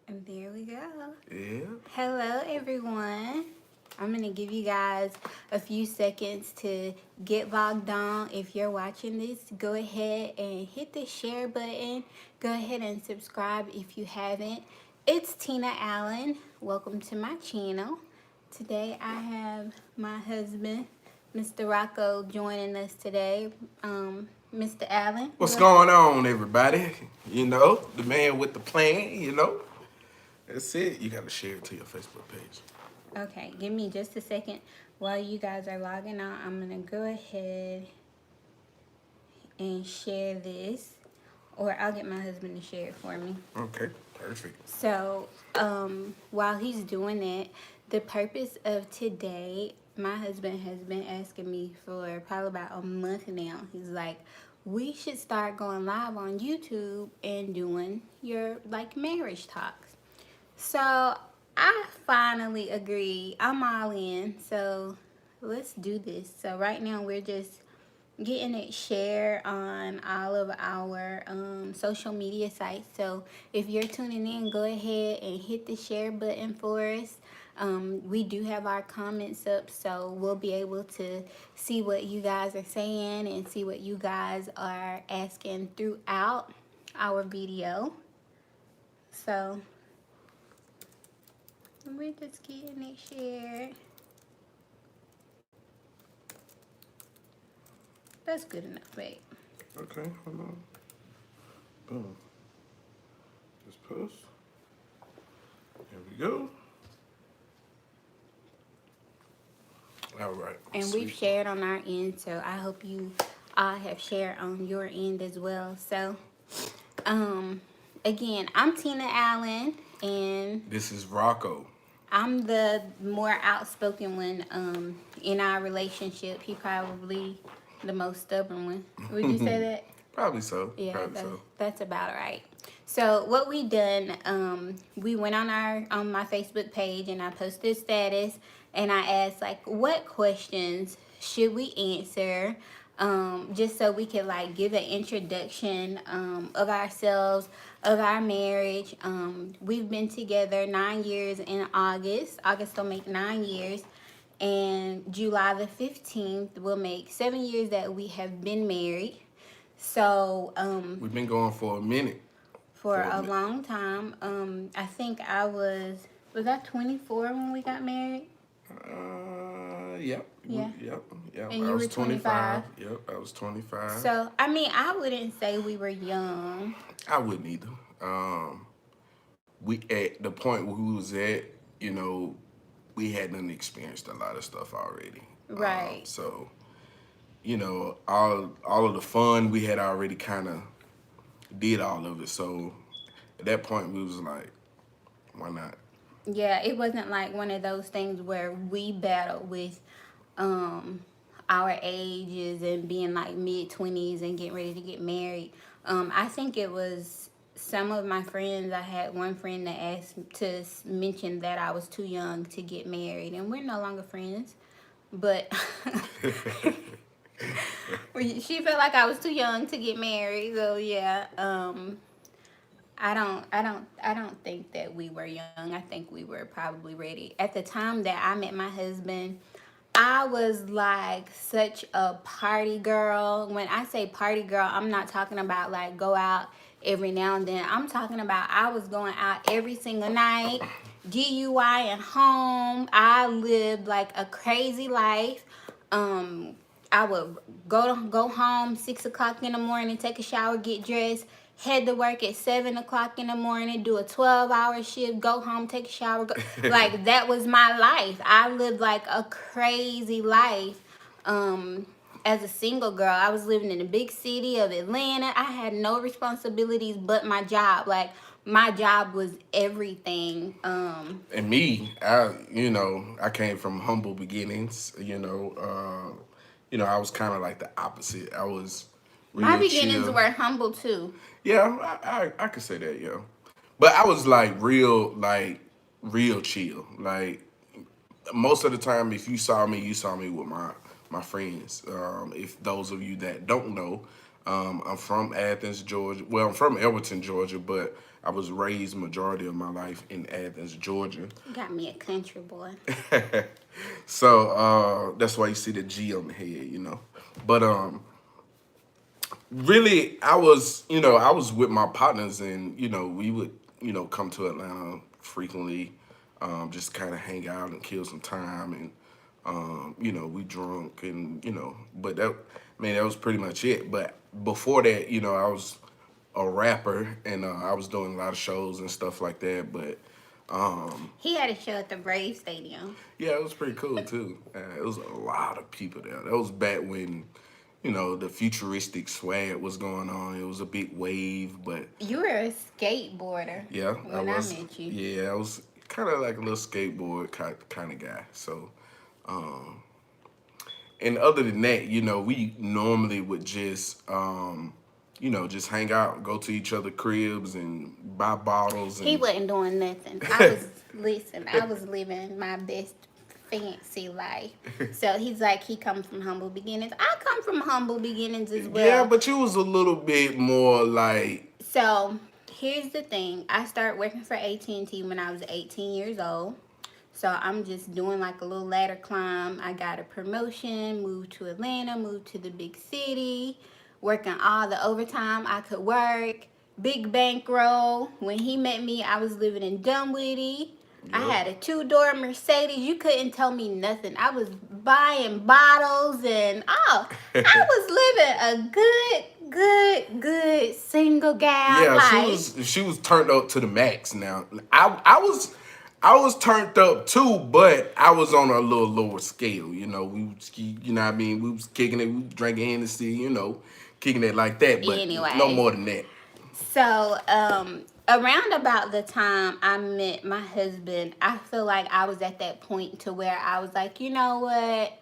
And there we go. Yeah. Hello, everyone. I'm going to give you guys a few seconds to get logged on. If you're watching this, go ahead and hit the share button. Go ahead and subscribe if you haven't. It's Tina Allen. Welcome to my channel. Today I have my husband, Mr. Rocco, joining us today. Mr. Allen. What's going on, everybody? You know, the man with the plan, you know. That's it. You got to share it to your Facebook page. Okay, give me just a second. While you guys are logging on, I'm going to go ahead and share this. Or I'll get my husband to share it for me. Okay, perfect. So, while he's doing that, the purpose of today, my husband has been asking me for probably about a month now. He's like, we should start going live on YouTube and doing your like marriage talks. So I finally agreed. I'm all in. So let's do this. So right now we're just getting it shared on all of our social media sites. So if you're tuning in, go ahead and hit the share button for us. We do have our comments up, so we'll be able to see what you guys are saying and see what you guys are asking throughout our video. So we're just getting it shared. That's good enough, wait. Okay, hold on. Boom. Just post. There we go. All right. And we've shared on our end, so I hope you all have shared on your end as well. So, again, I'm Tina Allen, and This is Rocco. I'm the more outspoken one in our relationship. He probably the most stubborn one. Would you say that? Probably so. Yeah, Probably so. that's about right. So what we done, we went on my Facebook page and I posted status and I asked like, what questions should we answer, just so we could like give an introduction of ourselves, of our marriage. We've been together 9 years in August. August will make 9 years. And July the 15th will make 7 years that we have been married. So, We've been going for a minute. for a long time. I think was I 24 when we got married? Yep. Yeah. Yep. And I you was were 25? Yep, I was 25. So, I mean, I wouldn't say we were young. I wouldn't either. We at the point where we was at, you know, we hadn't experienced a lot of stuff already. Right. So, you know, all of the fun we had already kind of did all of it. So at that point we was like, why not? Yeah, it wasn't like one of those things where we battled with our ages and being like mid-20s and getting ready to get married. I think it was some of my friends. I had one friend that asked to mention that I was too young to get married, and we're no longer friends. But she felt like I was too young to get married. So yeah, I don't think that we were young. I think we were probably ready. At the time that I met my husband, I was like such a party girl. When I say party girl, I'm not talking about like go out every now and then. I'm talking about I was going out every single night, DUI and home. I lived like a crazy life. I would go home 6 o'clock in the morning, take a shower, get dressed, head to work at 7 o'clock in the morning, do a 12-hour shift, go home, take a shower. Like that was my life. I lived like a crazy life. As a single girl, I was living in the big city of Atlanta. I had no responsibilities but my job. Like my job was everything. And me, I came from humble beginnings. I was kind of like the opposite. I was My real beginnings chill. were humble too. Yeah, I could say that, yeah. But I was real chill. Like most of the time, if you saw me with my friends. If those of you that don't know, I'm from Athens, Georgia. Well, I'm from Elberton, Georgia, but I was raised majority of my life in Athens, Georgia. Got me a country boy. So that's why you see the G on the head. But really, I was with my partners, and we would, come to Atlanta frequently, just kind of hang out and kill some time, and we drunk, and but that was pretty much it. But before that, I was a rapper, and I was doing a lot of shows and stuff like that. But He had a show at the Brave Stadium. yeah, it was pretty cool too. It was a lot of people there. That was back when, the futuristic swag was going on. It was a big wave, but You were a skateboarder yeah, when I met you. I was kind of like a little skateboard kind of guy. So, and other than that, we normally would just hang out, go to each other cribs and buy bottles He and wasn't doing nothing. I was living my best fancy life. So he's like, he comes from humble beginnings. I come from humble beginnings as yeah, well. but you was a little bit more like So here's the thing. I started working for AT&T when I was 18 years old. So I'm just doing like a little ladder climb. I got a promotion, moved to Atlanta, moved to the big city, working all the overtime I could work. Big bankroll. When he met me, I was living in Dunwoody. I yep. had a two-door Mercedes. You couldn't tell me nothing. I was buying bottles and I was living a good single gal Yeah, life. she was turned up to the max. Now I was turned up too, but I was on a little lower scale. You know what I mean. We was kicking it, we was drinking Hennessy, kicking it like that, but no Anyways, more than that. so around about the time I met my husband, I feel like I was at that point to where I was like, you know what?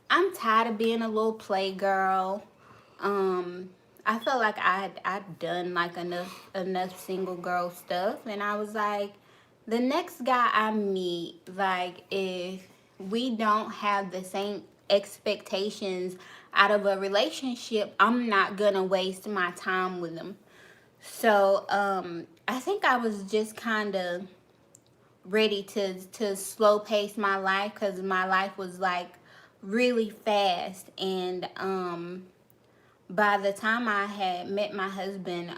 I'm tired of being a little playgirl. Um, I felt like I'd done like enough single girl stuff, and I was like, the next guy I meet, like if we don't have the same expectations out of a relationship, I'm not gonna waste my time with him. So I think I was just kind of ready to slow pace my life because my life was like really fast, and by the time I had met my husband,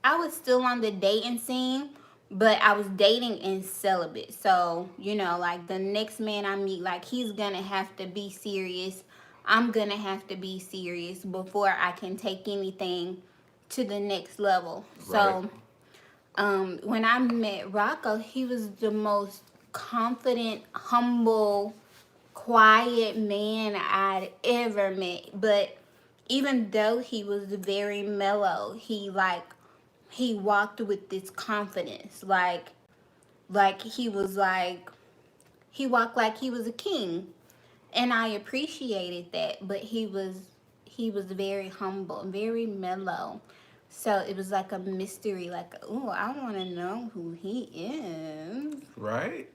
I was still on the dating scene, but I was dating and celibate. So, like the next man I meet, like he's gonna have to be serious. I'm gonna have to be serious before I can take anything to the next level. Right. So, when I met Rocco, he was the most confident, humble, quiet man I'd ever met. But even though he was very mellow, he walked with this confidence, like he walked like he was a king, and I appreciated that. But he was very humble, very mellow. So it was like a mystery, like, oh, I want to know who he is. Right.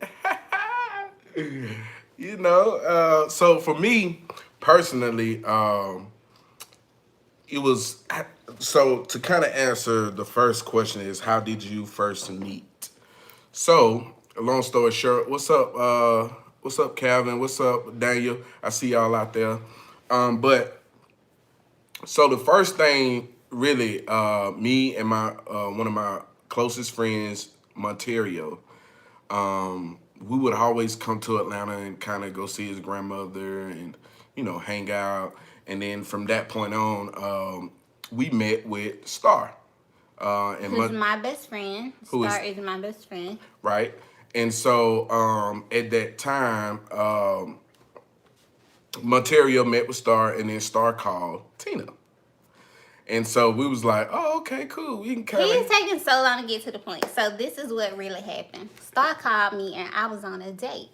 So for me personally, it was so to kind of answer the first question is how did you first meet? So, long story short, what's up, Calvin? What's up, Daniel? I see y'all out there. But so the first thing, really, me and my one of my closest friends, Monterio, we would always come to Atlanta and kind of go see his grandmother and hang out. And then from that point on, we met with Star, and Who's my best friend? who is Star is my best friend. right. And so at that time, Monterio met with Star, and then Star called Tina. And so we was like, oh, okay, cool. We can He kind is of taking so long to get to the point. So this is what really happened. Star called me and I was on a date.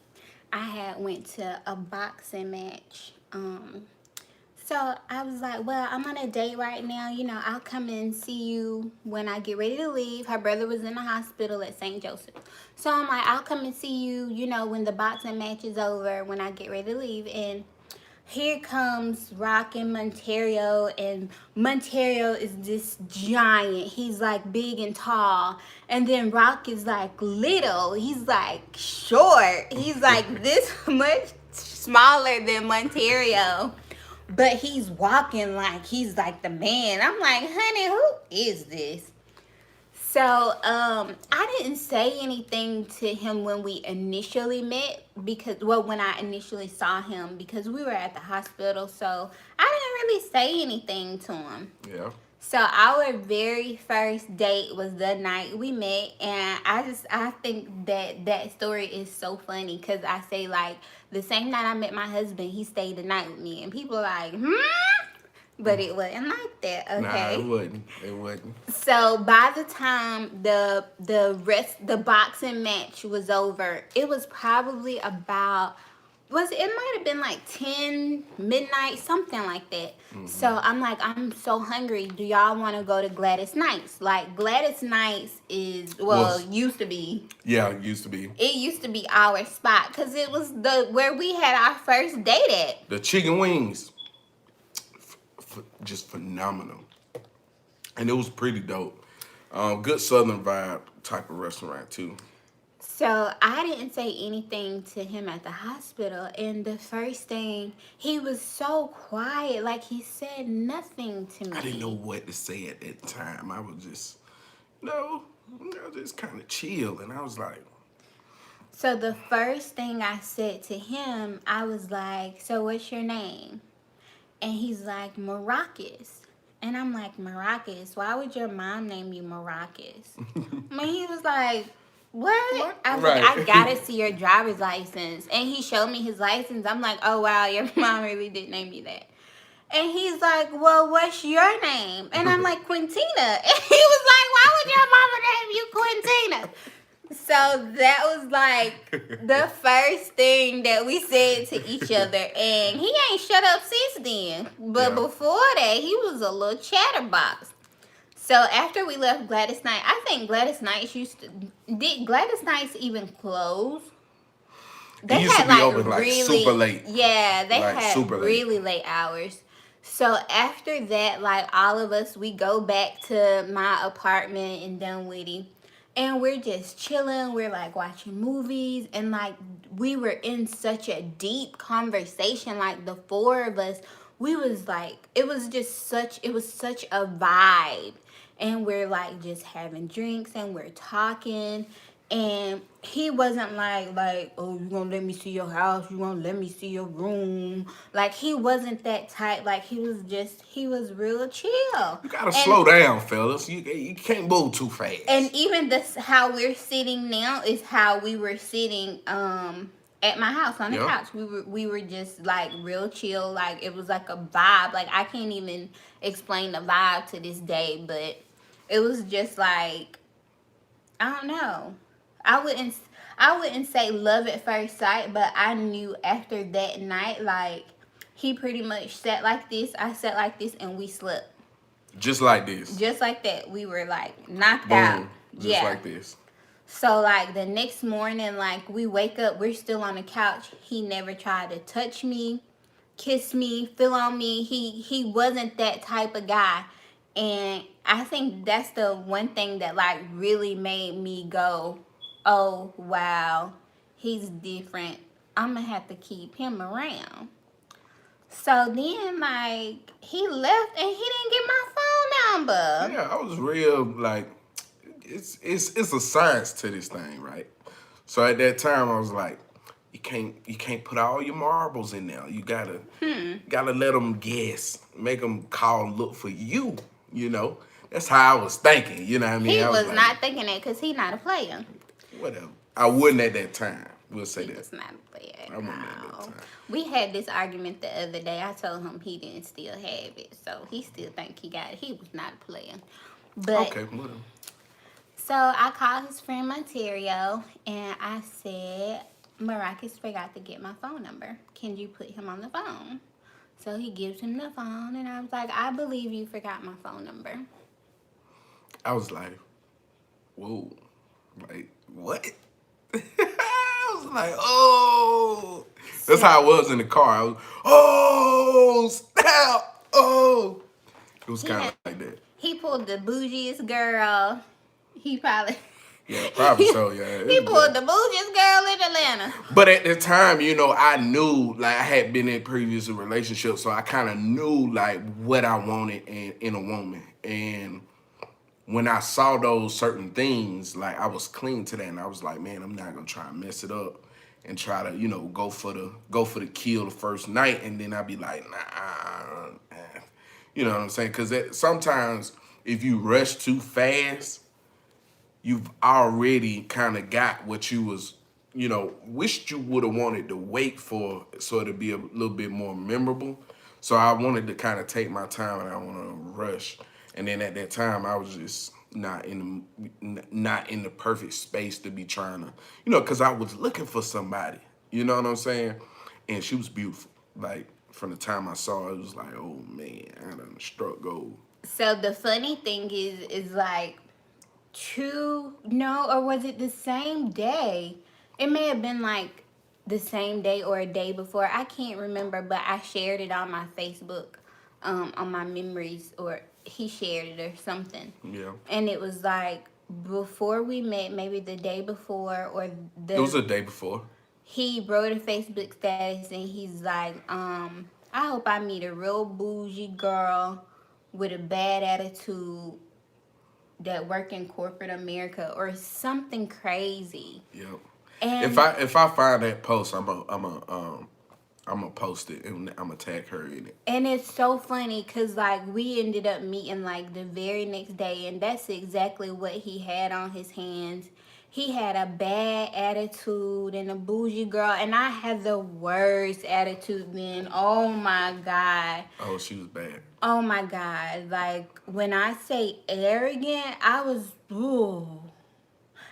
I had went to a boxing match. So I was like, well, I'm on a date right now. I'll come and see you when I get ready to leave. Her brother was in the hospital at St. Joseph. So I'm like, I'll come and see you, when the boxing match is over, when I get ready to leave. And here comes Rock and Monterio, and Monterio is this giant. He's like big and tall, and then Rock is like little. He's like short. He's like this much smaller than Monterio, but he's walking like he's like the man. I'm like, honey, who is this? So, I didn't say anything to him when we initially met because, well, when I initially saw him because we were at the hospital. So, I didn't really say anything to him. Yeah. So, our very first date was the night we met. And I think that story is so funny because I say, like, the same night I met my husband, he stayed the night with me. And people are like, hmm? But it wasn't like that, Nah, it okay? wasn't. It wasn't. So by the time the boxing match was over, it was probably about it might have been like 10 midnight, something like that. So I'm like, I'm so hungry. Do y'all want to go to Gladys Knight's? Like Gladys Knight's is Was used to be. Yeah, it used to be It used to be our spot because it was the where we had our first date at. the chicken wings. Just phenomenal, and it was pretty dope. Good Southern vibe type of restaurant too. So I didn't say anything to him at the hospital, and the first thing he was so quiet, like he said nothing to me. I didn't know what to say at that time. I was just, just kind of chill, and I was like, So the first thing I said to him, I was like, "So what's your name?" And he's like, "Maracas." And I'm like, "Maracas? Why would your mom name you Maracas?" I mean, he was like, "What?" I was like, "I right. gotta see your driver's license." And he showed me his license. I'm like, "Oh, wow, your mom really did name you that." And he's like, "Well, what's your name?" And I'm like, "Quintina." And he was like, "Why would your mama name you Quintina?" So that was like the first thing that we said to each other. And he ain't shut up since then. But Yeah. before that, he was a little chatterbox. So after we left Gladys Knight, I think Gladys Knight did Gladys Knight's even close? It They used to had be like open like really, super late. yeah, they Like had super late. really late hours. So after that, like all of us, we go back to my apartment in Dunwoody, and we're just chilling. We're like watching movies, and like we were in such a deep conversation. Like the four of us, we was like, it was such a vibe, and we're like just having drinks and we're talking, and he wasn't like, "Oh, you gonna let me see your house, you gonna let me see your room." Like he wasn't that type. Like he was real chill. You gotta And slow down, fellas. You can't move too fast. and even this how we're sitting now is how we were sitting at my house on the Yeah. couch. We were just like real chill. Like it was like a vibe. Like I can't even explain the vibe to this day, but it was just like, I don't know. I wouldn't I wouldn't say love at first sight, but I knew after that night, like he pretty much sat like this, I sat like this, and we slept. Just like this. Just like that. We were like knocked out. Boom. Just Yeah. like this. So like the next morning, like we wake up, we're still on the couch. He never tried to touch me, kiss me, feel on me. He wasn't that type of guy. And I think that's the one thing that like really made me go, "Oh wow, he's different. I'm gonna have to keep him around." So then like he left and he didn't get my phone number. Yeah, I was real like it's a science to this thing, right? So at that time I was like, you can't put all your marbles in there. You gotta let them guess, make them call, look for you. You know, that's how I was thinking. You know what I mean? He I was like, not thinking that because he not a player. whatever. I wasn't at that time. We'll say He that. was not a player. I wasn't at that No. time. We had this argument the other day. I told him he didn't still have it, so he still think he got it. He was not a player. But Okay, whatever. so I called his friend Monterio and I said, "Maracas forgot to get my phone number. Can you put him on the phone?" So he gives him the phone, and I was like, "I believe you forgot my phone number." I was like, whoa, like what? I was like, oh, That's how I was in the car. I was, oh, snap. Oh. It was he kind had of like that. he pulled the bougiest girl. He probably Yeah, probably he so, yeah. pulled the bougiest girl in Atlanta. But at the time, I knew, like, I had been in previous relationships, so I kind of knew, like, what I wanted in a woman. And when I saw those certain things, like, I was clean to that, and I was like, man, I'm not gonna try and mess it up and try to, go for the kill the first night, and then I'd be like, nah, you know what I'm saying? Because sometimes if you rush too fast, you've already kind of got what you was, wished you would have wanted to wait for, so it'd be a little bit more memorable. So I wanted to kind of take my time, and I want to rush. And then at that time, I was just not in the perfect space to be trying to, because I was looking for somebody. You know what I'm saying? And she was beautiful. Like from the time I saw her, it was like, oh man, I done struck gold. So the funny thing is like no, or was it the same day? It may have been like the same day or a day before. I can't remember, but I shared it on my Facebook, on my memories, or he shared it or something. Yeah, And it was like before we met, maybe the day before or it was the a day before. he wrote a Facebook status and he's like, I hope I meet a real bougie girl with a bad attitude that work in corporate America or something crazy. Yeah. If And I find that post, I'm gonna post it and I'm gonna tag her in it. it's so funny because like we ended up meeting like the very next day, and that's exactly what he had on his hands. He had a bad attitude and a bougie girl, and I had the worst attitude then. Oh my God. Oh, she was bad. Oh my God. Like when I say arrogant, ooh,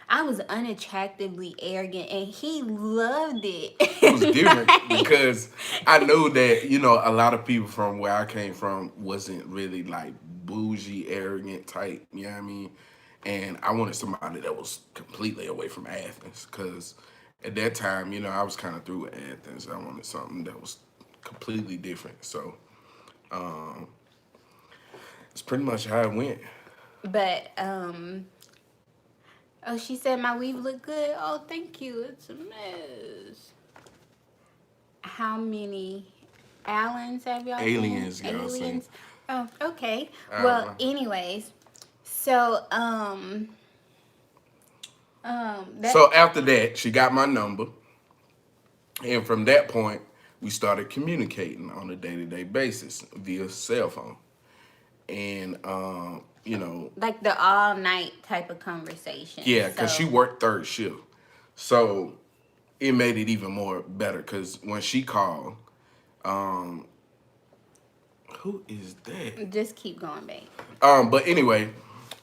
I was unattractively arrogant, and he loved It was different it. because I knew that a lot of people from where I came from wasn't really like bougie, arrogant type. You know what I mean? And I wanted somebody that was completely away from Athens because at that time, I was kind of through with Athens. I wanted something that was completely different. So it's pretty much how it went. But oh, she said my weave look good. Oh, thank you. It's a mess. How many aliens have y'all seen? Aliens, y'all seen. Aliens. Oh, okay. I don't Well, know. anyways, so that So after that, she got my number. And from that point, we started communicating on a day-to-day basis via cell phone. And like the all night type of conversation. yeah, because she So worked third shift. So it made it even more better because when she called, um, who is that? just keep going, babe. But anyway,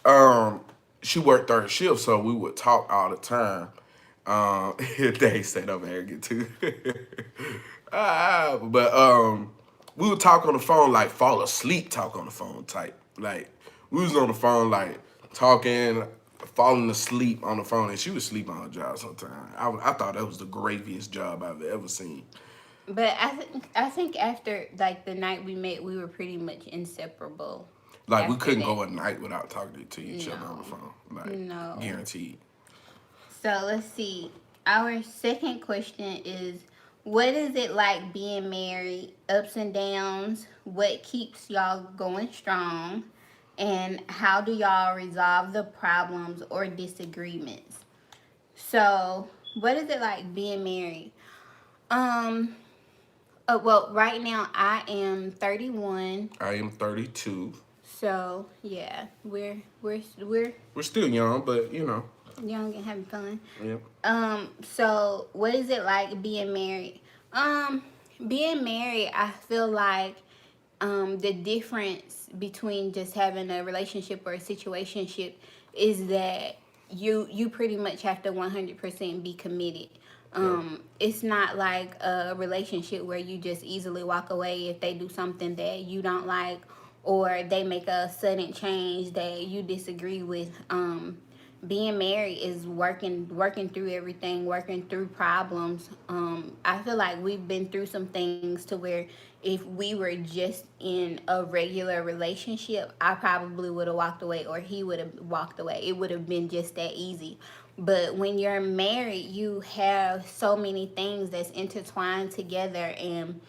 um, she worked third shift, so we would talk all the time. They said I'm arrogant too. But we would talk on the phone, like fall asleep, talk on the phone type. Like we was on the phone, like talking, falling asleep on the phone, and she would sleep on her job sometimes. I thought that was the graviest job I've ever seen. But I think after like the night we met, we were pretty much inseparable. Like we After couldn't that, go a night without talking to each other on the no, phone. Like no. guaranteed. So let's see. Our second question is, what is it like being married? Ups and downs. What keeps y'all going strong? And how do y'all resolve the problems or disagreements? So, what is it like being married? Um, well, right now I am 31. I am 32. So, yeah, we're We're still young, but young and having fun. yeah. So what is it like being married? Um, Being married, I feel like the difference between just having a relationship or a situationship is that you pretty much have to 100% be committed. Yep. It's not like a relationship where you just easily walk away if they do something that you don't like or they make a sudden change that you disagree with. being married is working through everything, working through problems. I feel like we've been through some things to where if we were just in a regular relationship, I probably would have walked away or he would have walked away. It would have been just that easy. But when you're married, you have so many things that's intertwined together, and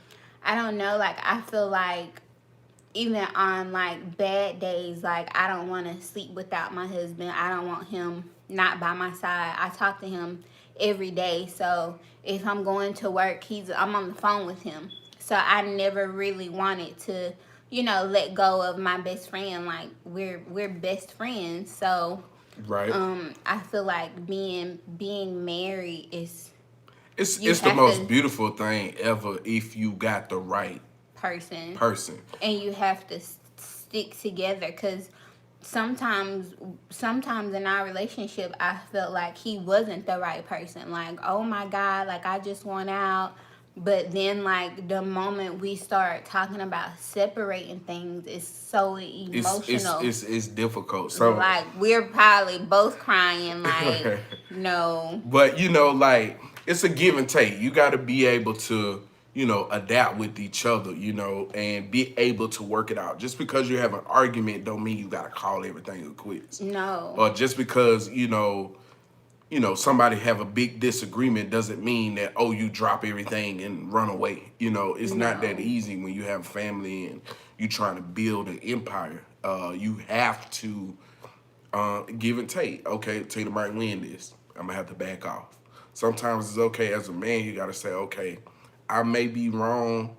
I don't know, like I feel like even on like bad days, like I don't want to sleep without my husband. I don't want him not by my side. I talk to him every day. So if I'm going to work, I'm on the phone with him. So I never really wanted to, let go of my best friend. Like we're best friends. So Right. I feel like being married is, you It's the have most to beautiful thing ever if you got the right person, person. and you have to stick together, because sometimes sometimes in our relationship I felt like he wasn't the right person. Like, oh my god, like I just want out. But then like the moment we start talking about separating things, it's so emotional. It's difficult. So Like we're probably both crying, like, no. but like it's a give and take. You got to be able to, adapt with each other, and be able to work it out. Just because you have an argument don't mean you got to call everything a quits. No. Or just because, somebody have a big disagreement doesn't mean that, oh, you drop everything and run away. It's not that No. easy when you have family and you trying to build an empire. You have to give and take. Okay, Tatum might win this. I'm gonna have to back off. Sometimes it's okay as a man. You gotta say, okay, I may be wrong.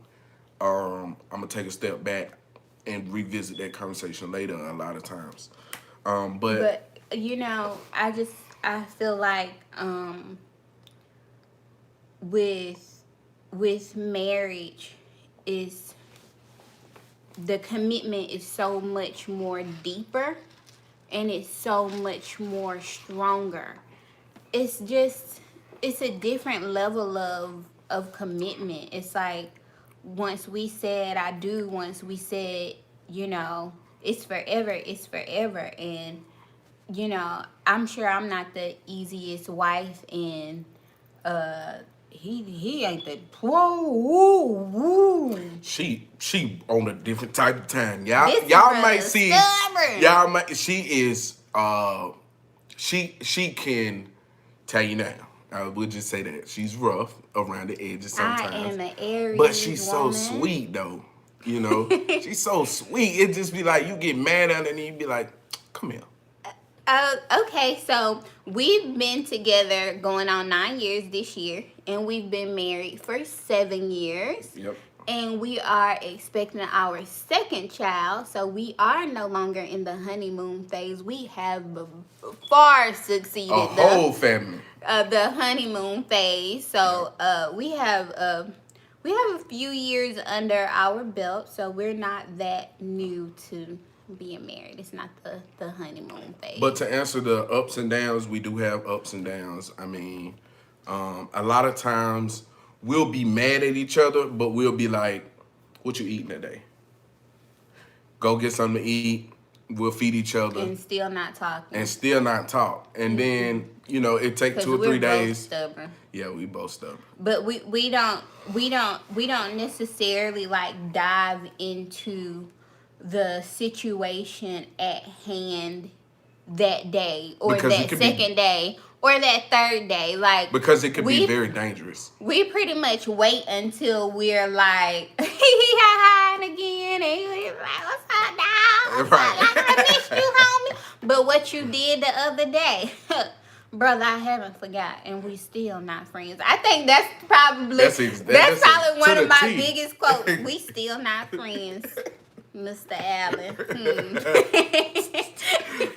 I'm gonna take a step back and revisit that conversation later. A lot of times, but But I feel like with marriage is the commitment is so much more deeper, and it's so much more stronger. It's just, it's a different level of commitment. It's like once we said I do, once we said, it's forever, it's forever. And I'm sure I'm not the easiest wife, and he ain't the whoa woo woo. she on a different type of time. Y'all This y'all might brother see. stubborn. Y'all might. She is. She can tell you now. I would just say that she's rough around the edges I sometimes, am an Aries but she's so woman. sweet though. She's so sweet. It just be like you get mad at her and you be like, "Come here." Okay, so we've been together going on 9 years this year, and we've been married for 7 years. Yep. And we are expecting our second child, so we are no longer in the honeymoon phase. We have far succeeded A whole family. the honeymoon phase. So we have a few years under our belt, so we're not that new to being married. It's not the honeymoon phase. But to answer the ups and downs, we do have ups and downs. I mean, a lot of times we'll be mad at each other, but we'll be like, "What you eating today? Go get something to eat." We'll feed each other And still not talking. and still not talk. And then it take 2 or 3 we're days. both stubborn. Yeah, we both stubborn. But we don't necessarily like dive into the situation at hand that day, or Because it that could be- second day, or that third day. Like, Because it could be very dangerous. we pretty much wait until we're like hiding again, and he's like, "What's up, dog? Right. I missed you, homie." But what you did the other day, brother, I haven't forgot, and we still not friends. I think that's probably That's probably one to of the my T. biggest quotes. We still not friends, Mr. Allen.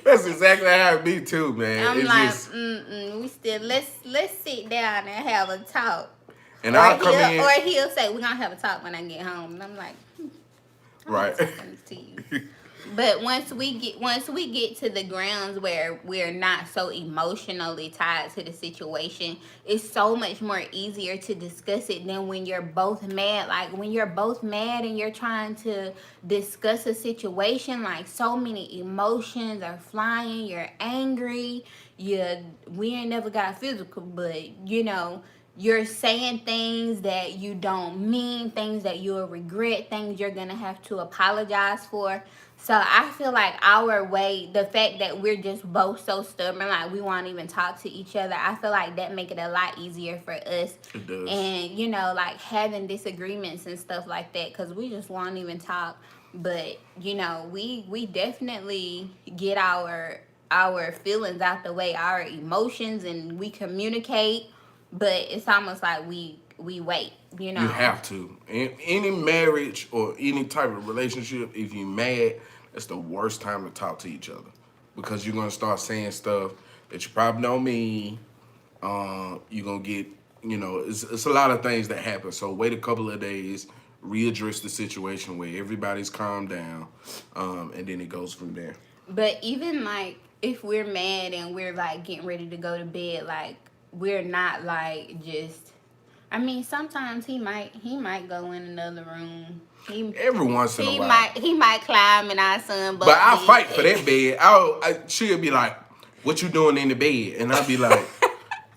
That's exactly how it be too, man. I'm It's like, just, we still let's sit down and have a talk. and I'll come in. Or he'll say, "We're gonna have a talk when I get home." And I'm like, I'm Right. not talking to you. But once we get to the grounds where we're not so emotionally tied to the situation, it's so much more easier to discuss it than when you're both mad. Like when you're both mad and you're trying to discuss a situation, like so many emotions are flying. You're angry. You We ain't never got physical, but you're saying things that you don't mean, things that you'll regret, things you're gonna have to apologize for. So I feel like our way, the fact that we're just both so stubborn, like we won't even talk to each other, I feel like that make it a lot easier for us. It does. And like having disagreements and stuff like that, because we just won't even talk. But we definitely get our feelings out the way, our emotions, and we communicate. But it's almost like we wait, You have to. In any marriage or any type of relationship, if you mad, that's the worst time to talk to each other because you're gonna start saying stuff that you probably don't mean. You're gonna get, it's a lot of things that happen. So wait a couple of days, readdress the situation where everybody's calmed down, and then it goes from there. But even like if we're mad and we're like getting ready to go to bed, like we're not like just. I mean, sometimes he might go in another room. He Every once in a he while. might he might climb in our son But bunk I bed. fight for that bed. She'll be like, "What you doing in the bed?" And I'll be like,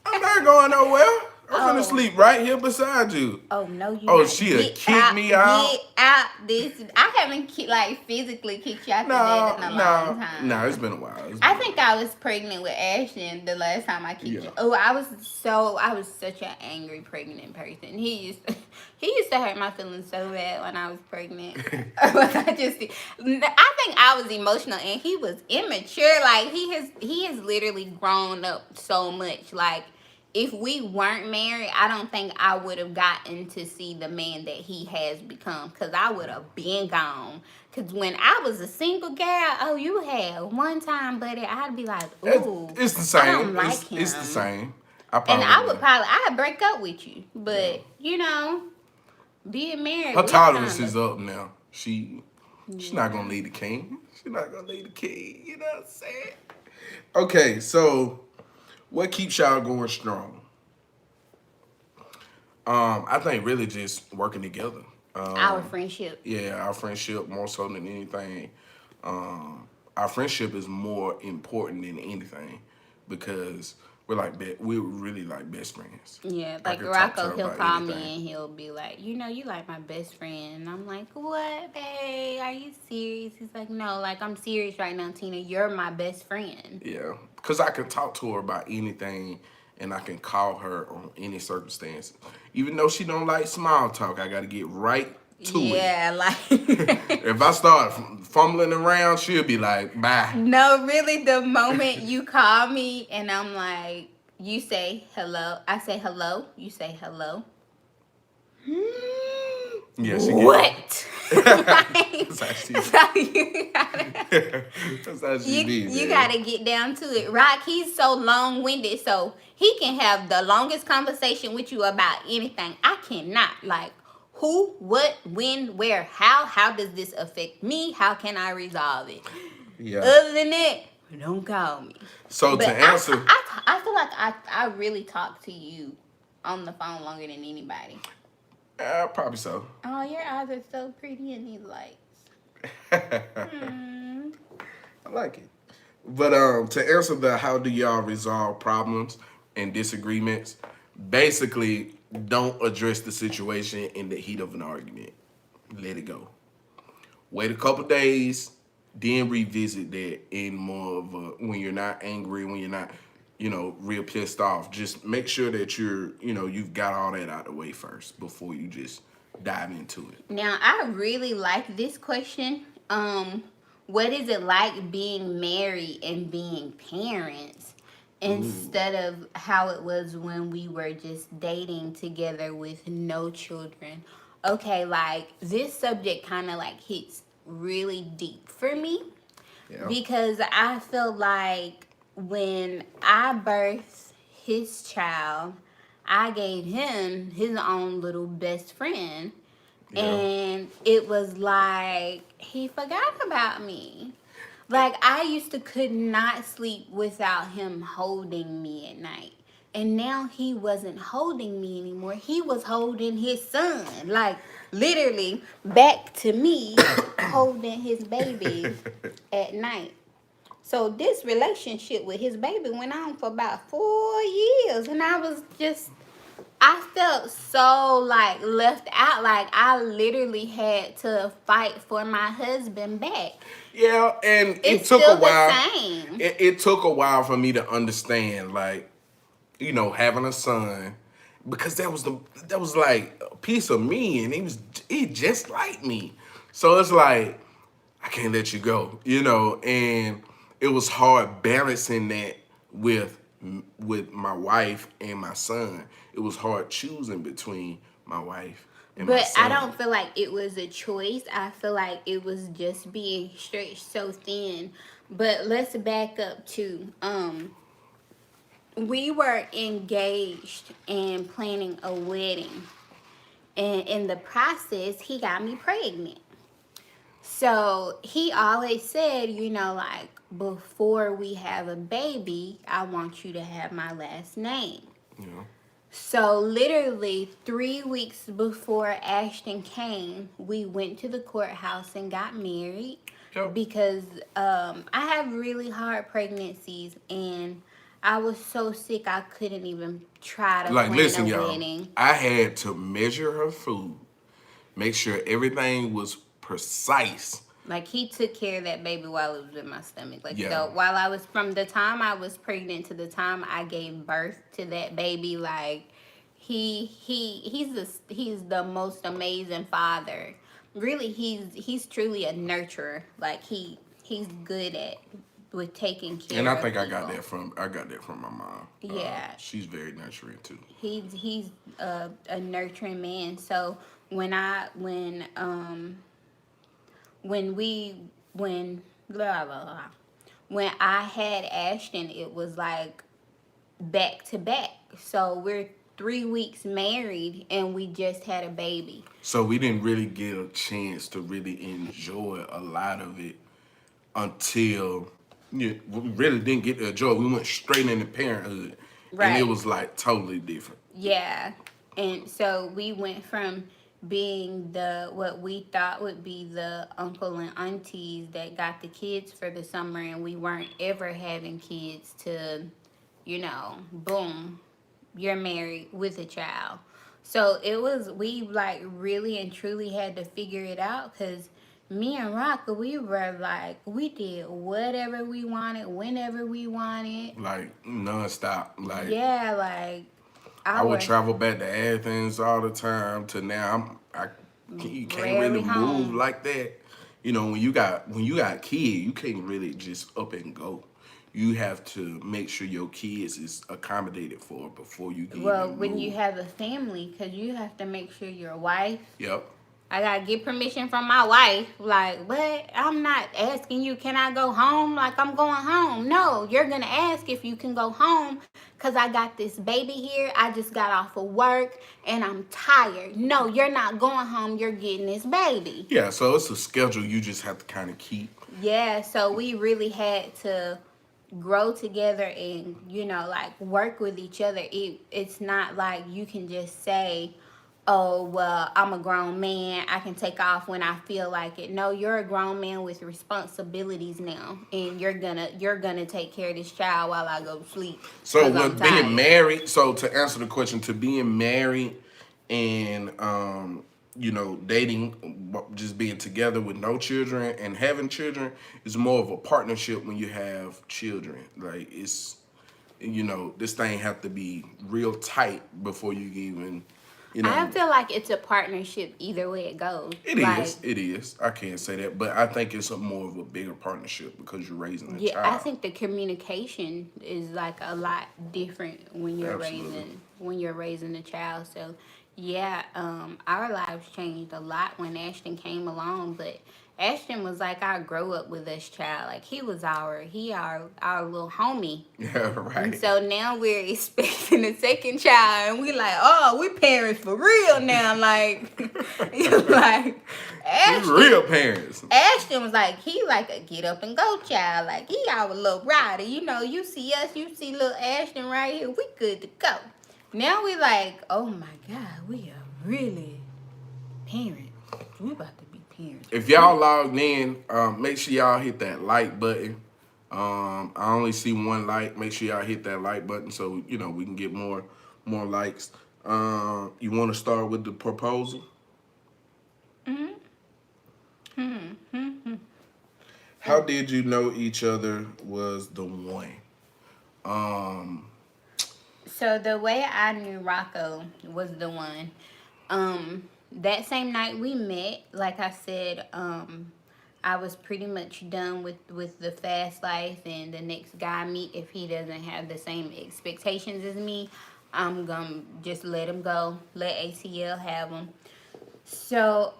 "I'm not going nowhere. I'm gonna Oh. sleep right here beside you." Oh no, you Oh, not. she'll Get kick out. me Get out. out. This. I haven't like physically kicked you out the bed No, in a long no, no. It's time. been a while. It's I been a think while. I was pregnant with Ashton the last time I kicked Yeah. you. Oh, I was such an angry pregnant person. He used to hurt my feelings so bad when I was pregnant. I think I was emotional and he was immature. Like he has literally grown up so much. Like if we weren't married, I don't think I would have gotten to see the man that he has become because I would have been gone. Because when I was a single gal, oh, you had one time, buddy, I'd be like, ooh, It's the I don't same. like It's the him. same. I And probably would. I'd break up with you. Yeah. But, being married, Her we tolerance kind of, is up now. She's not yeah. gonna leave the king. She's not gonna leave the king. You know what I'm saying? Okay, so what keeps y'all going strong? I think really just working together. Our friendship. Yeah, our friendship more so than anything. Our friendship is more important than anything because we're really like best friends. Yeah, I like could talk to Rocco, her he'll about call me anything. and he'll be like, you like my best friend. And I'm like, what, babe? Are you serious? He's like, no, like I'm serious right now, Tina. You're my best friend. Yeah, because I can talk to her about anything, and I can call her on any circumstance. Even though she don't like small talk, I got to get right to it. Yeah, like If I start fumbling around, she'll be like, "Bye." no, really, the moment you call me and I'm like, you say hello, I say hello, you say hello. Yeah, she get. What? Like, That's how she. that's how you gotta, That's how she be, you man. gotta get down to it. Rock, he's so long winded, so he can have the longest conversation with you about anything. I cannot. Like, who, what, when, where, how does this affect me? How can I resolve it? Yeah. Other than that, don't call me. So to But answer, I feel like I really talk to you on the phone longer than anybody. probably so. Oh, your eyes are so pretty in these lights. Hmm. I like it. But to answer the how do y'all resolve problems and disagreements, basically don't address the situation in the heat of an argument. Let it go. Wait a couple days, then revisit that in more of a when you're not angry, when you're not, real pissed off. Just make sure that you've got all that out of the way first before you just dive into it. Now I really like this question. What is it like being married and being parents Ooh. instead of how it was when we were just dating together with no children? Okay, like this subject kind of like hits really deep for me Yeah. because I feel like when I birthed his child, I gave him his own little best friend. Yeah. And it was like he forgot about me. Like I used to could not sleep without him holding me at night. And now he wasn't holding me anymore. He was holding his son. Like literally back to me holding his baby at night. So this relationship with his baby went on for about 4 years, and I was just I felt so like left out. Like I literally had to fight for my husband back. Yeah, and it It's took a still the while. same. It took a while for me to understand, like, having a son, because that was like a piece of me, and he just like me. So it's like I can't let you go, and it was hard balancing that with with my wife and my son. It was hard choosing between my wife and my But I son. don't feel like it was a choice. I feel like it was just being stretched so thin. But let's back up to we were engaged and planning a wedding. And in the process, he got me pregnant. So he always said, like, before we have a baby, I want you to have my last name. You know. So literally 3 weeks before Ashton came, we went to the courthouse and got married Yep. because I have really hard pregnancies and I was so sick I couldn't even try to Like, plan a listen, y'all. wedding. I had to measure her food, make sure everything was precise. Like he took care of that baby while it was in my stomach. Like Yeah. so while I was from the time I was pregnant to the time I gave birth to that baby, like he's the most amazing father. Really he's truly a nurturer. Like he's good at with taking And care I of think people. I got that from my mom. Yeah. She's very nurturing too. He's a nurturing man. So when we when blah blah blah when I had Ashton, it was like back to back. So we're 3 weeks married and we just had a baby. So we didn't really get a chance to really enjoy a lot of it until, we really didn't get to enjoy it. We went straight into parenthood, and it Right. was like totally different. Yeah. And so we went from being the what we thought would be the uncle and aunties that got the kids for the summer and we weren't ever having kids to, boom, you're married with a child. So it was we like really and truly had to figure it out because me and Rock, we were like we did whatever we wanted whenever we wanted. Like nonstop. Like Yeah, like I would our travel back to Athens all the time. To now, you can't really rarely move home. like that. When you got kids, you can't really just up and go. You have to make sure your kids is accommodated for before you can Well, even when you move. have a family, because you have to make sure your wife. Yep. I gotta get permission from my wife. Like, but I'm not asking you, can I go home? Like, I'm going home. No, you're gonna ask if you can go home because I got this baby here. I just got off of work and I'm tired. No, you're not going home. You're getting this baby. Yeah, so it's a schedule you just have to kind of keep. Yeah, so we really had to grow together and like work with each other. It's not like you can just say, oh well, I'm a grown man, I can take off when I feel like it. No, you're a grown man with responsibilities now and you're gonna take care of this child while I go to sleep So because I'm with being tired. married, so to answer the question, to being married and dating, just being together with no children and having children is more of a partnership when you have children. Like this thing have to be real tight before you can even, you I know, feel like it's a partnership either way it goes. it Like is, it is. I can't say that, but I think it's a more of a bigger partnership because you're raising a yeah, I child. think the communication is like a lot different when you're Absolutely. raising a child. So yeah, our lives changed a lot when Ashton came along, but Ashton was like our grow up with us child. Like he was our little homie. Yeah, And right. so now we're expecting a second child, and we like, oh, we parents for real now. Like, like We Ashton, real parents. Ashton was like, he like a get up and go child. Like he our little rider. You see us, you see little Ashton right here. We good to go. Now we like, oh my God, we are really parents. We about to be parents If for y'all real. logged in, make sure y'all hit that like button. I only see one like. Make sure y'all hit that like button so we can get more likes. You want to start with the proposal? How did you know each other was the one? Um, So the way I knew Rocco was the one. That same night we met, like I said, I was pretty much done with the fast life, and the next guy I meet, if he doesn't have the same expectations as me, I'm gonna just let him go, let ATL have him. So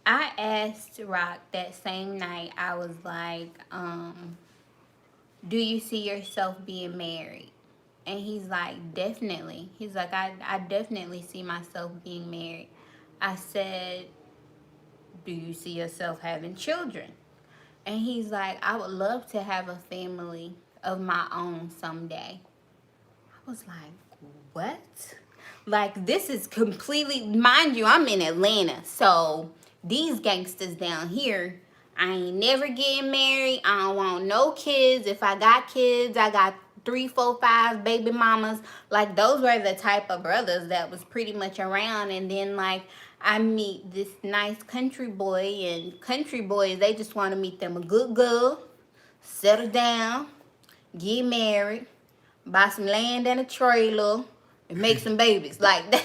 I asked Rock that same night. I was like, do you see yourself being married? And he's like, definitely. He's like, I definitely see myself being married. I said, do you see yourself having children? And he's like, I would love to have a family of my own someday. I was like, what? Like, this is completely, mind you, I'm in Atlanta. So these gangsters down here, I ain't never getting married. I don't want no kids. If I got kids, I got three, four, five baby mamas. Like, those were the type of brothers that was pretty much around. And then, like, I meet this nice country boy, and country boys, they just want to meet them a good girl, settle down, get married, buy some land and a trailer, and make some babies. Like that.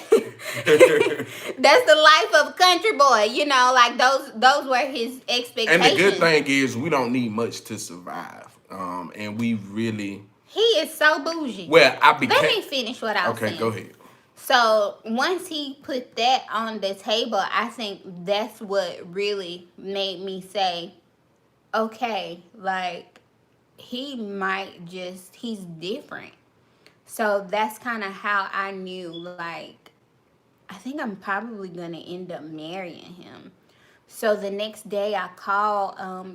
That's the life of a country boy. Like those were his and the good expectations. thing is we don't need much to survive. And we really He is so bougie. well. I Let became me finish what I was okay. Go saying. ahead. So once he put that on the table, I think that's what really made me say, okay, like he's different. So that's kind of how I knew, like, I think I'm probably going to end up marrying him. So the next day I call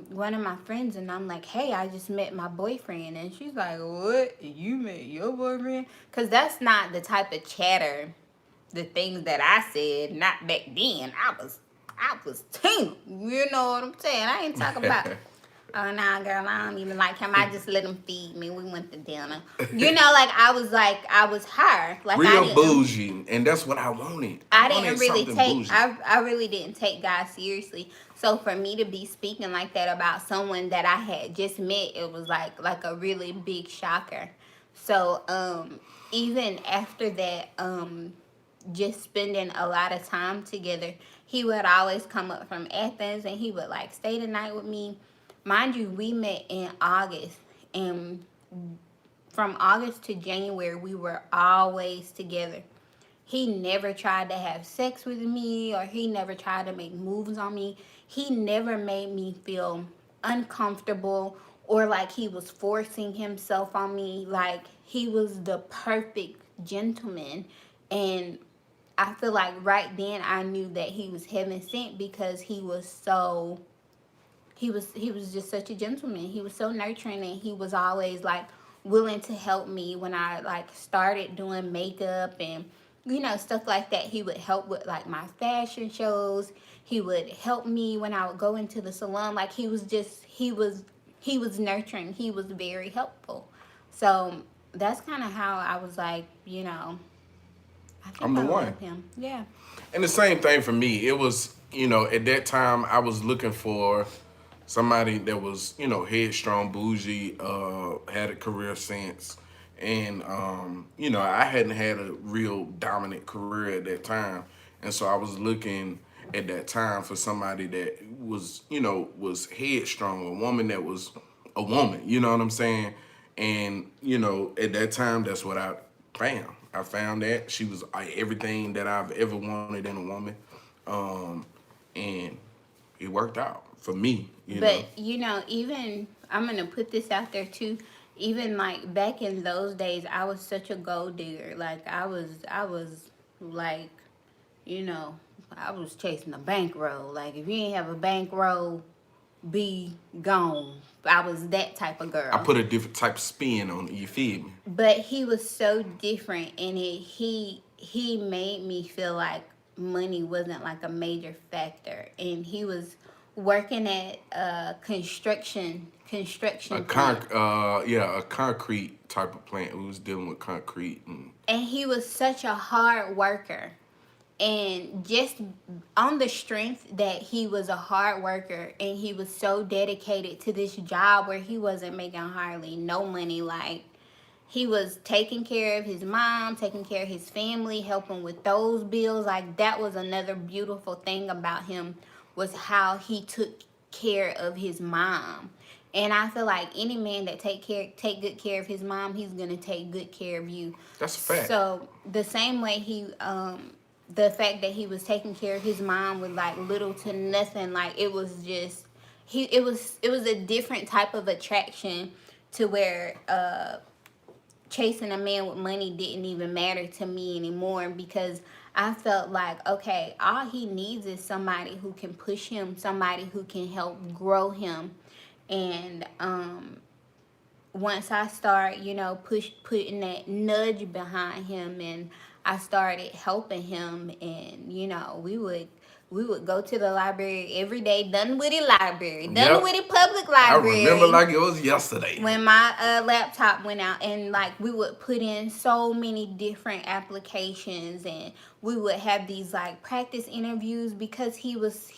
one of my friends, and I'm like, hey, I just met my boyfriend. And she's like, what? You met your boyfriend? Because that's not the type of chatter, the things that I said, not back then. I was 10. You know what I'm saying? I ain't talking about, oh, nah, girl, I don't even like him. I just let him feed me. We went to dinner. Like, I was her. Like, I Real didn't. bougie, and that's what I wanted. I I wanted didn't really something take bougie. I really didn't take God seriously. So for me to be speaking like that about someone that I had just met, it was like a really big shocker. So even after that, just spending a lot of time together, he would always come up from Athens, and he would like stay the night with me. Mind you, we met in August, and from August to January we were always together. He never tried to have sex with me, or he never tried to make moves on me. He never made me feel uncomfortable or like he was forcing himself on me. Like he was the perfect gentleman. And I feel like right then I knew that he was heaven sent, because he was just such a gentleman. He was so nurturing, and he was always like willing to help me when I like started doing makeup and stuff like that. He would help with like my fashion shows. He would help me when I would go into the salon. Like he was nurturing. He was very helpful. So that's kind of how I was like, I I'm think the I one. love him. Yeah. And the same thing for me. It was, at that time I was looking for somebody that was, headstrong, bougie, had a career sense. And, I hadn't had a real dominant career at that time. And so I was looking at that time for somebody that was headstrong, a woman that was a woman, you know what I'm saying? And, at that time, that's what I found. I found that she was everything that I've ever wanted in a woman. And it worked out for me, you know. But even I'm gonna put this out there too. Even like back in those days, I was such a gold digger. Like I was like, you know, I was chasing a bankroll. Like if you ain't have a bankroll, be gone. I was that type of I girl. put a different type of spin on it, you feel me? But he was so different, and he made me feel like money wasn't like a major factor, and he was working at a A construction plant, yeah, a concrete type of plant. We was dealing with concrete and and he was such a hard worker. And just on the strength that he was a hard worker and he was so dedicated to this job where he wasn't making hardly no money, like he was taking care of his mom, taking care of his family, helping with those bills. Like that was another beautiful thing about him, was how he took care of his mom. And I feel like any man that take good care of his mom, he's gonna take good care of you. that's a fact. So the same way the fact that he was taking care of his mom with like little to nothing, like it was just it was a different type of attraction to where chasing a man with money didn't even matter to me anymore, because I felt like, okay, all he needs is somebody who can push him, somebody who can help grow him. And once I start, putting that nudge behind him, and I started helping him, and we would go to the library every day, Dunwoody Library, Yep. Dunwoody Public I remember Library, like it was yesterday. when my laptop went out, and like we would put in so many different applications, and we would have these like practice interviews, because he was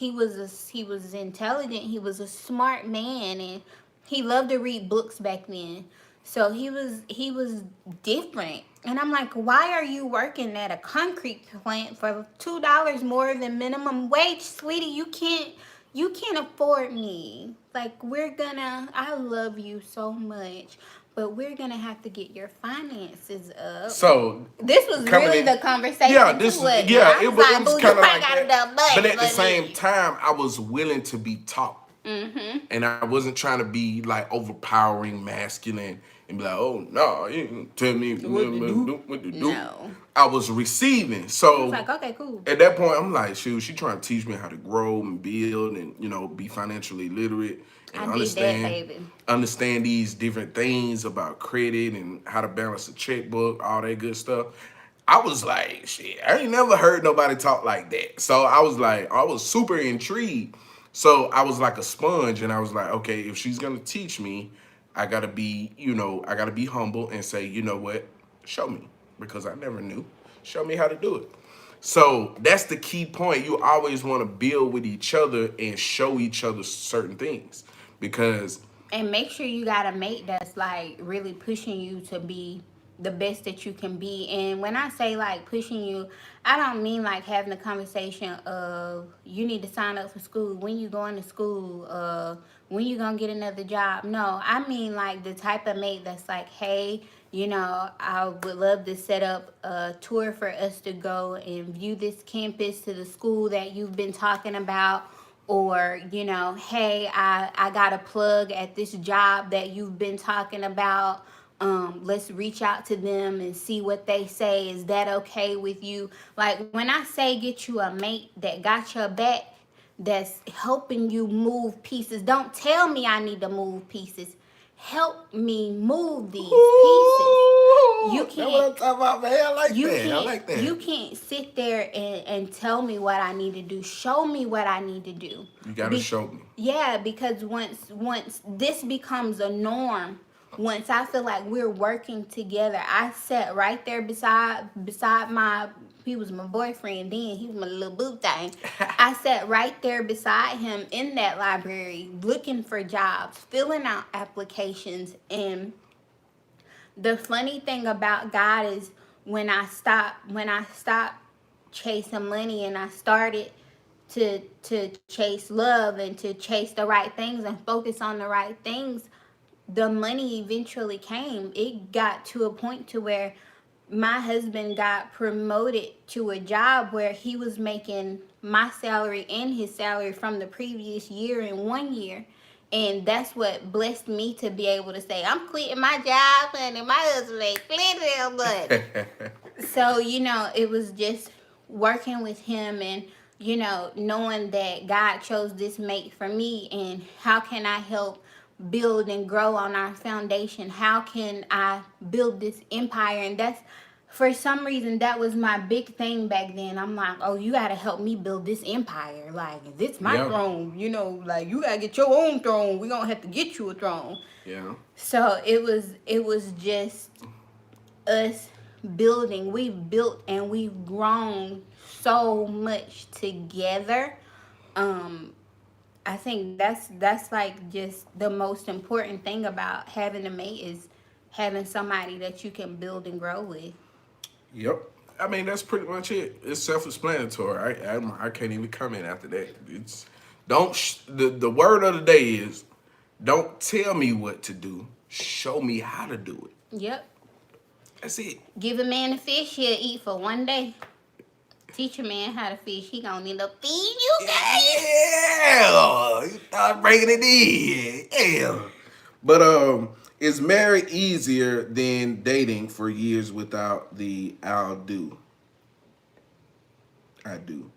intelligent, he was a smart man, and he loved to read books back then. So he was different. And I'm like, why are you working at a concrete plant for $2 more than minimum wage, sweetie? You can't afford me. Like, I love you so much, but we're gonna have to get your finances up. So This was coming really in, the conversation yeah, too, this is wasn't it? yeah, I was it like, was boo, you kind of ain't like got that. enough money. But at the Let same me. time, I was willing to be taught, and I wasn't trying to be like overpowering, masculine, and be like, oh no, you ain't tell me what to do. No. I was receiving, I was so like, okay, cool. at that point, I'm like, shoot, she trying to teach me how to grow and build and, be financially literate and I did that, understand baby. understand these different things about credit and how to balance a checkbook, all that good stuff. I was like, shit, I ain't never heard nobody talk like that. So I was like, I was super intrigued. So I was like a sponge, and I was like, okay, if she's gonna teach me, I gotta be humble and say, you know what, show me, because I never knew. Show me how to do it. So that's the key point. You always want to build with each other and show each other certain things, because And make sure you got a mate that's like really pushing you to be the best that you can be. And when I say like pushing you, I don't mean like having a conversation of you need to sign up for school, when you going to school, when you gonna get another job. No, I mean like the type of mate that's like, hey, I would love to set up a tour for us to go and view this campus to the school that you've been talking about. Or, hey, I got a plug at this job that you've been talking about. Let's reach out to them and see what they say. Is that okay with you? Like when I say get you a mate that got your back, that's helping you move pieces. Don't tell me I need to move pieces. Help me move these pieces. You that's what I'm can't talking about, man. I like you that. I can't like that. you can't sit there and tell me what I need to do. Show me what I need to do. You gotta show me. Yeah, because once this becomes a norm, once I feel like we're working together, I sat right there beside my, he was my boyfriend then, he was my little boo thing. I sat right there beside him in that library looking for jobs, filling out applications. And the funny thing about God is when I stopped chasing money, and I started to chase love and to chase the right things and focus on the right things, the money eventually came. It got to a point to where my husband got promoted to a job where he was making my salary and his salary from the previous year in 1 year. And that's what blessed me to be able to say, I'm quitting my job, and my husband ain't quitting that much. So, it was just working with him and, knowing that God chose this mate for me, and how can I help build and grow on our foundation? How can I build this empire? And that's, for some reason, that was my big thing back then. I'm like, oh, you got to help me build this empire. Like, this my Yeah. throne, like, you got to get your own throne. We're going to have to get you a throne. Yeah. So it was just us building. We've built and we've grown so much together. um I think that's like just the most important thing about having a mate, is having somebody that you can build and grow with. Yep. I mean, that's pretty much it. It's self-explanatory. I can't even comment after that. It's don't the word of the day is don't tell me what to do. Show me how to do it. Yep. That's it. Give a man a fish, he'll eat for 1 day. Teach a man how to fish, he gonna end up feeding you guys. Yeah, you start breaking it in. Yeah. But is marriage easier than dating for years without the I'll do? I do.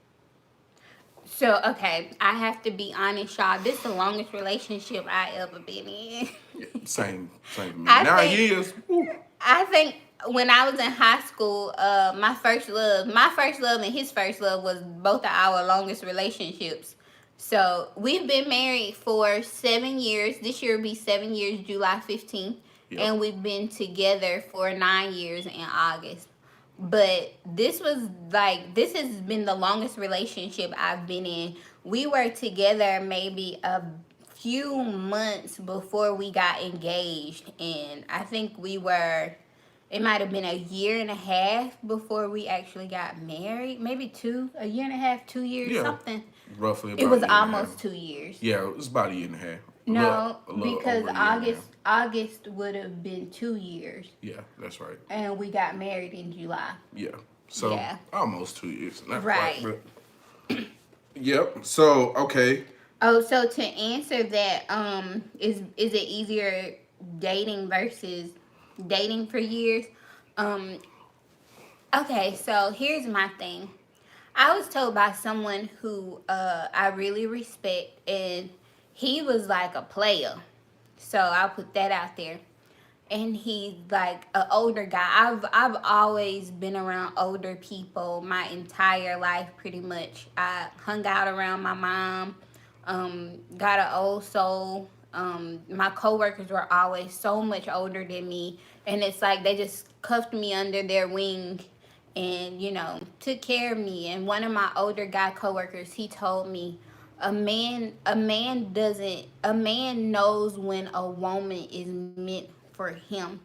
So, okay, I have to be honest, y'all. This is the longest relationship I ever been in. Yeah, same for me. I Nine think years. Woo. I think when I was in high school, my first love and his first love was both of our longest relationships. So we've been married for 7 years. This year will be 7 years, July 15th. Yep. And we've been together for 9 years in August. But this has been the longest relationship I've been in. We were together maybe a few months before we got engaged, and I think it might have been a year and a half before we actually got married. Maybe a year and a half, 2 years, Yeah. something. Roughly It about a was year and a half. almost 2 years. Yeah, it's about a year and a half. No, A little because over a year and a half. August would have been 2 years, Yeah, that's right. and we got married in July. Yeah. So Yeah. almost 2 years. Not Right. quite, but yep. So okay. Oh, so to answer that, is it easier dating versus dating for years? Um, okay, so here's my thing. I was told by someone who I really respect, and he was like a player. So I'll put that out there. And he's like an older guy. I've always been around older people my entire life, pretty much. I hung out around my mom. Got an old soul. My coworkers were always so much older than me, and it's like they just cuffed me under their wing, and took care of me. And one of my older guy coworkers, he told me, a man knows when a woman is meant for him.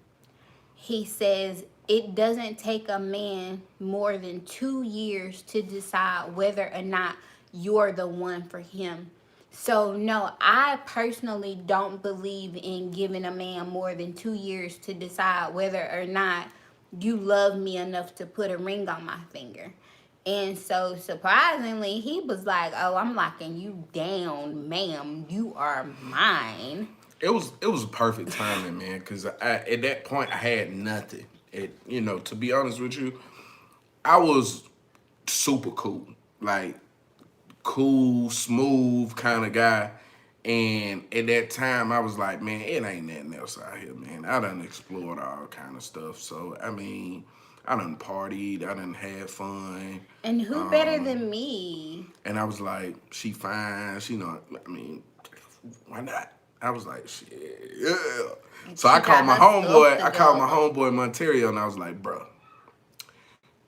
He says it doesn't take a man more than 2 years to decide whether or not you're the one for him. So, no, I personally don't believe in giving a man more than 2 years to decide whether or not you love me enough to put a ring on my finger. And so, surprisingly, he was like, "Oh, I'm locking you down, ma'am. You are mine." It was perfect timing, man. Because at that point I had nothing. To be honest with you, I was super cool, like cool, smooth kind of guy. And at that time, I was like, man, it ain't nothing else out here, man. I done explored all kind of stuff. So I mean, I done partied, I done had fun. And who better than me? And I was like, she fine, I mean, why not? I was like, shit, yeah. So She I called got my her stuff homeboy. I called my together. homeboy Monterio, and I was like, bro,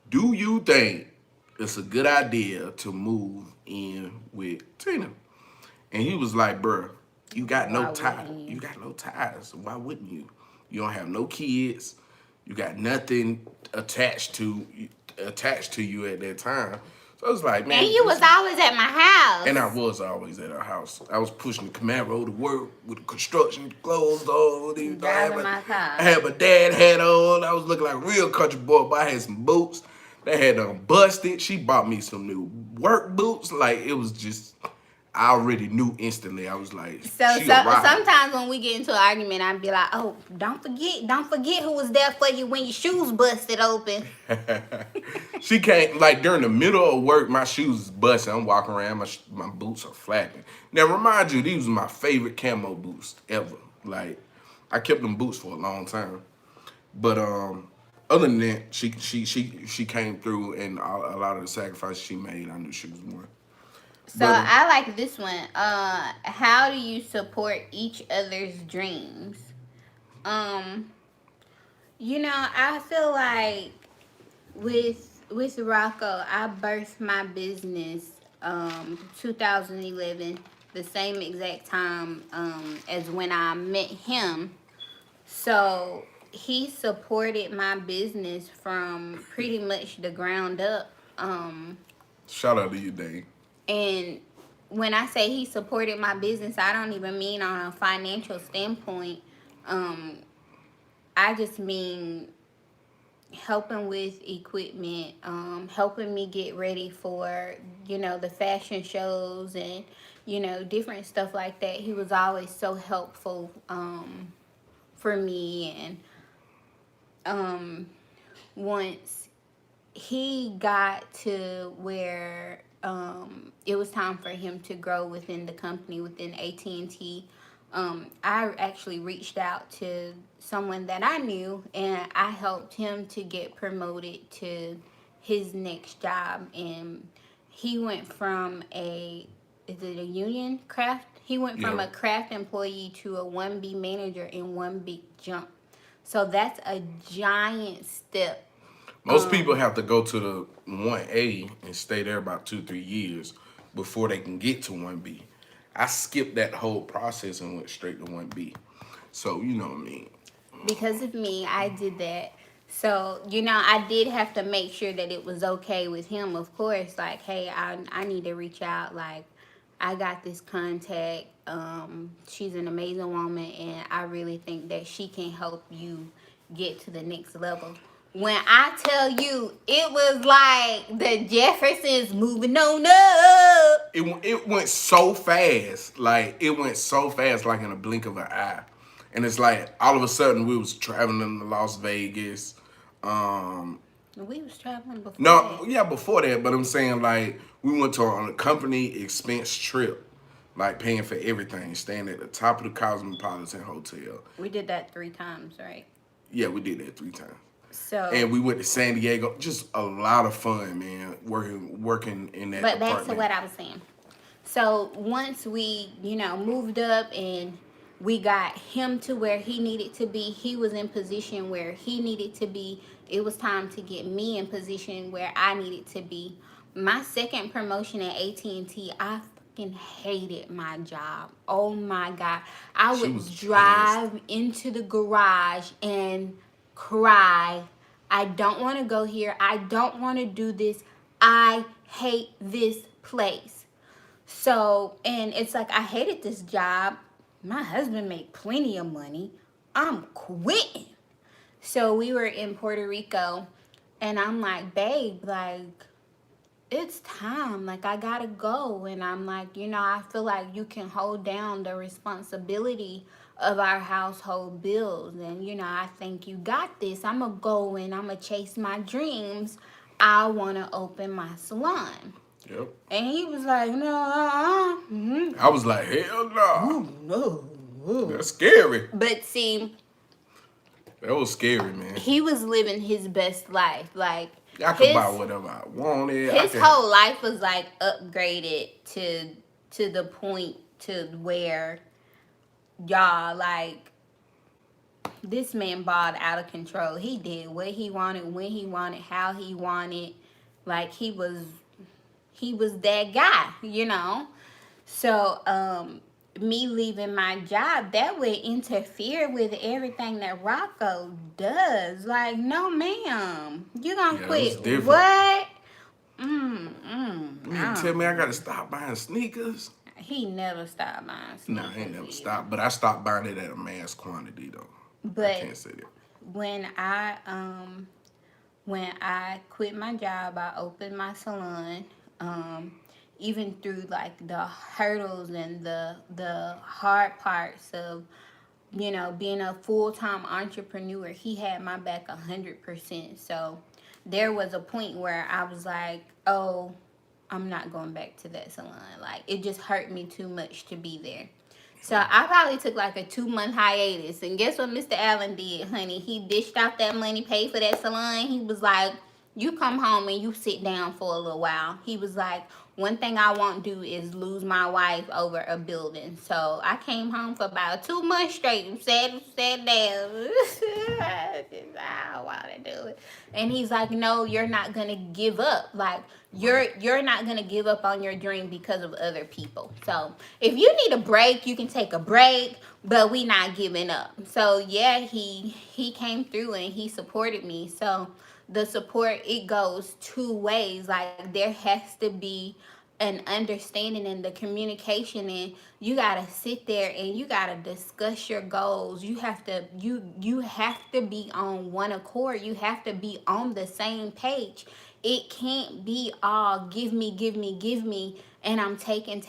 do you think it's a good idea to move in with Tina? And he was like, bro, you got no Why tie. wouldn't You you? got no ties. Why wouldn't you? You don't have no kids. You got nothing attached to you at that time. So I was like, And man, you was always at my and I house. was always at our house. I was pushing the Camaro to work with the construction clothes on. Driving my I car. had my dad hat on. I was looking like a real country boy, but I had some boots. They had them busted. She bought me some new work boots. Like, it was just, I already knew instantly. I was like, she arrived. Sometimes when we get into an argument, I'd be like, "Oh, don't forget who was there for you when your shoes busted open." She came like during the middle of work. My shoes is busting. I'm walking around. My boots are flapping. Now, remind you, these were my favorite camo boots ever. Like, I kept them boots for a long time. But other than that, she came through, and a lot of the sacrifices she made, I knew she was one. So But I like this one. How do you support each other's dreams? Um, I feel like with Rocco, I birthed my business 2011, the same exact time as when I met him. So he supported my business from pretty much the ground up. shout out to you, Dane. And when I say he supported my business, I don't even mean on a financial standpoint. Um, I just mean helping with equipment, helping me get ready for, the fashion shows and, different stuff like that. He was always so helpful for me. And once he got to where it was time for him to grow within the company, within AT&T, I actually reached out to someone that I knew, and I helped him to get promoted to his next job. And he went from is it a union craft? He went from Yeah. a craft employee to a 1B manager in one big jump. So that's a giant step. Most people have to go to the 1A and stay there about 2, 3 years before they can get to 1B. I skipped that whole process and went straight to 1B. So, you know what I mean. Because of me, I did that. So, I did have to make sure that it was okay with him, of course. Like, hey, I need to reach out. Like, I got this contact. She's an amazing woman, and I really think that she can help you get to the next level. When I tell you, it was like the Jeffersons moving on up. It went so fast. Like, it went so fast, like in a blink of an eye. And it's like, all of a sudden, we was traveling to Las Vegas. Um, We was traveling before no, that. yeah, before that, but I'm saying, like, we went to on a company expense trip, like paying for everything, staying at the top of the Cosmopolitan Hotel. We did that 3 times, right? Yeah, we did that 3 times. So, And we went to San Diego. Just a lot of fun, man. Working in that but back to apartment. what I was saying. So once we, moved up and we got him to where he needed to be, he was in position where he needed to be. It was time to get me in position where I needed to be. My second promotion at AT&T, I fucking hated my job. Oh my God. I She would was pissed. drive into the garage and cry. I don't want to go here. I don't want to do this. I hate this place. So, and it's like I hated this job. My husband made plenty of money. I'm quitting. So we were in Puerto Rico, and I'm like, babe, like, it's time. Like, I gotta go. And I'm like, I feel like you can hold down the responsibility of our household bills. And, I think you got this. I'm gonna go and I'm gonna chase my dreams. I wanna open my salon. Yep. And he was like, no, I was like, hell no. no. That's scary. But see, That was scary, man. he was living his best life. Like, I could buy whatever I wanted. his whole life was like upgraded to the point to where y'all, like, this man balled out of control. He did what he wanted, when he wanted, how he wanted. Like, he was that guy. So me leaving my job, that would interfere with everything that Rocco does. Like, no ma'am, you gonna Yeah, it was quit different. what? You mean to tell me I gotta stop buying sneakers? He never stopped buying Nah, I ain't sneakers never either. stopped, but I stopped buying it at a mass quantity though. I But can't say that. when I when I quit my job, I opened my salon. Um, Even through like the hurdles and the hard parts of being a full-time entrepreneur, he had my back 100%. So there was a point where I was like, oh, I'm not going back to that salon. Like, it just hurt me too much to be there. So I probably took like a 2 month hiatus. And guess what Mr. Allen did, honey? He dished out that money, paid for that salon. He was like, you come home and you sit down for a little while. He was like, one thing I won't do is lose my wife over a building. So I came home for about 2 months straight and sat down. I don't want to do it. And he's like, no, you're not going to give up. Like, you're not gonna give up on your dream because of other people. So if you need a break, you can take a break, but we not giving up. So yeah, he came through and he supported me. So the support, it goes two ways. Like, there has to be an understanding and the communication, and you gotta sit there and you gotta discuss your goals. You have to be on one accord. You have to be on the same page. It can't be all give me, give me, give me, and I'm taking.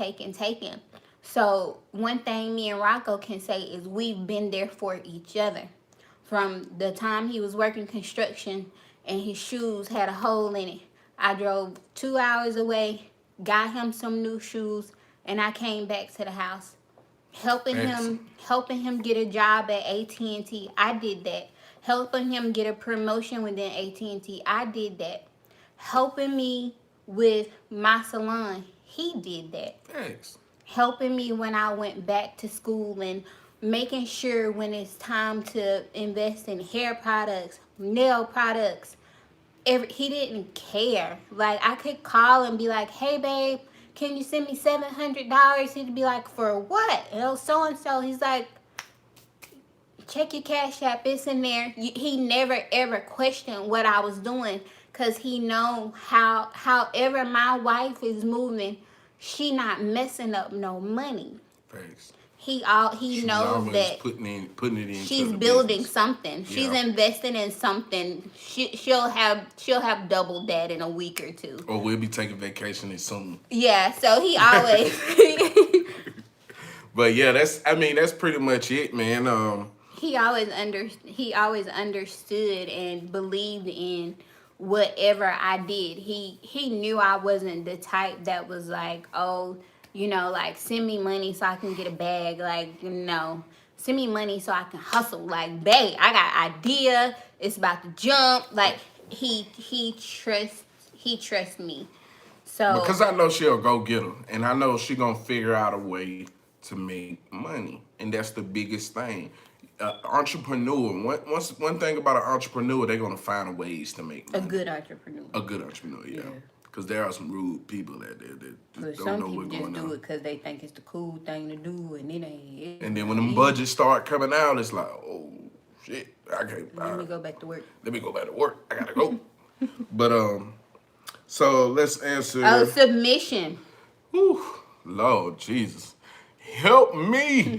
So one thing me and Rocco can say is we've been there for each other. From the time he was working construction and his shoes had a hole in it, I drove 2 hours away, got him some new shoes, and I came back to the house Excellent. helping him get a job at AT&T. I did that. Helping him get a promotion within AT&T. I did that. Helping me with my salon. He did that. Thanks. Helping me when I went back to school and making sure when it's time to invest in hair products, nail products, he didn't care. Like, I could call and be like, "Hey, babe, can you send me $700?" He'd be like, "For what?" So and so. He's like, "Check your cash app. It's in there." He never ever questioned what I was doing, cause he know however my wife is moving, she not messing up no money. Thanks. He She's knows always that putting it into she's the building business. something. She's Yeah. investing in something. She'll have doubled that in a week or two. Or we'll be taking vacation soon. Yeah, so he always But yeah, that's pretty much it, man. he always understood and believed in whatever I did. He knew I wasn't the type that was like, oh, like, send me money so I can get a bag. Like, no. Send me money so I can hustle. Like, babe, I got idea. It's about to jump. Like, he trusts me. Because So I know she'll go get her, and I know she gonna figure out a way to make money, and that's the biggest thing. Entrepreneur. One thing about an entrepreneur, they're gonna find ways to make a money. good entrepreneur. A good entrepreneur, yeah. Yeah. Because there are some rude people out there that But just don't some know people what's just going do on. it because they think it's the cool thing to do, and it ain't. It's And then when not them easy. budgets start coming out, it's like, oh shit, I can't. Let me go back to work. Let me go back to work. I gotta go. But so let's Oh, answer. submission. Whew, Lord Jesus, help me,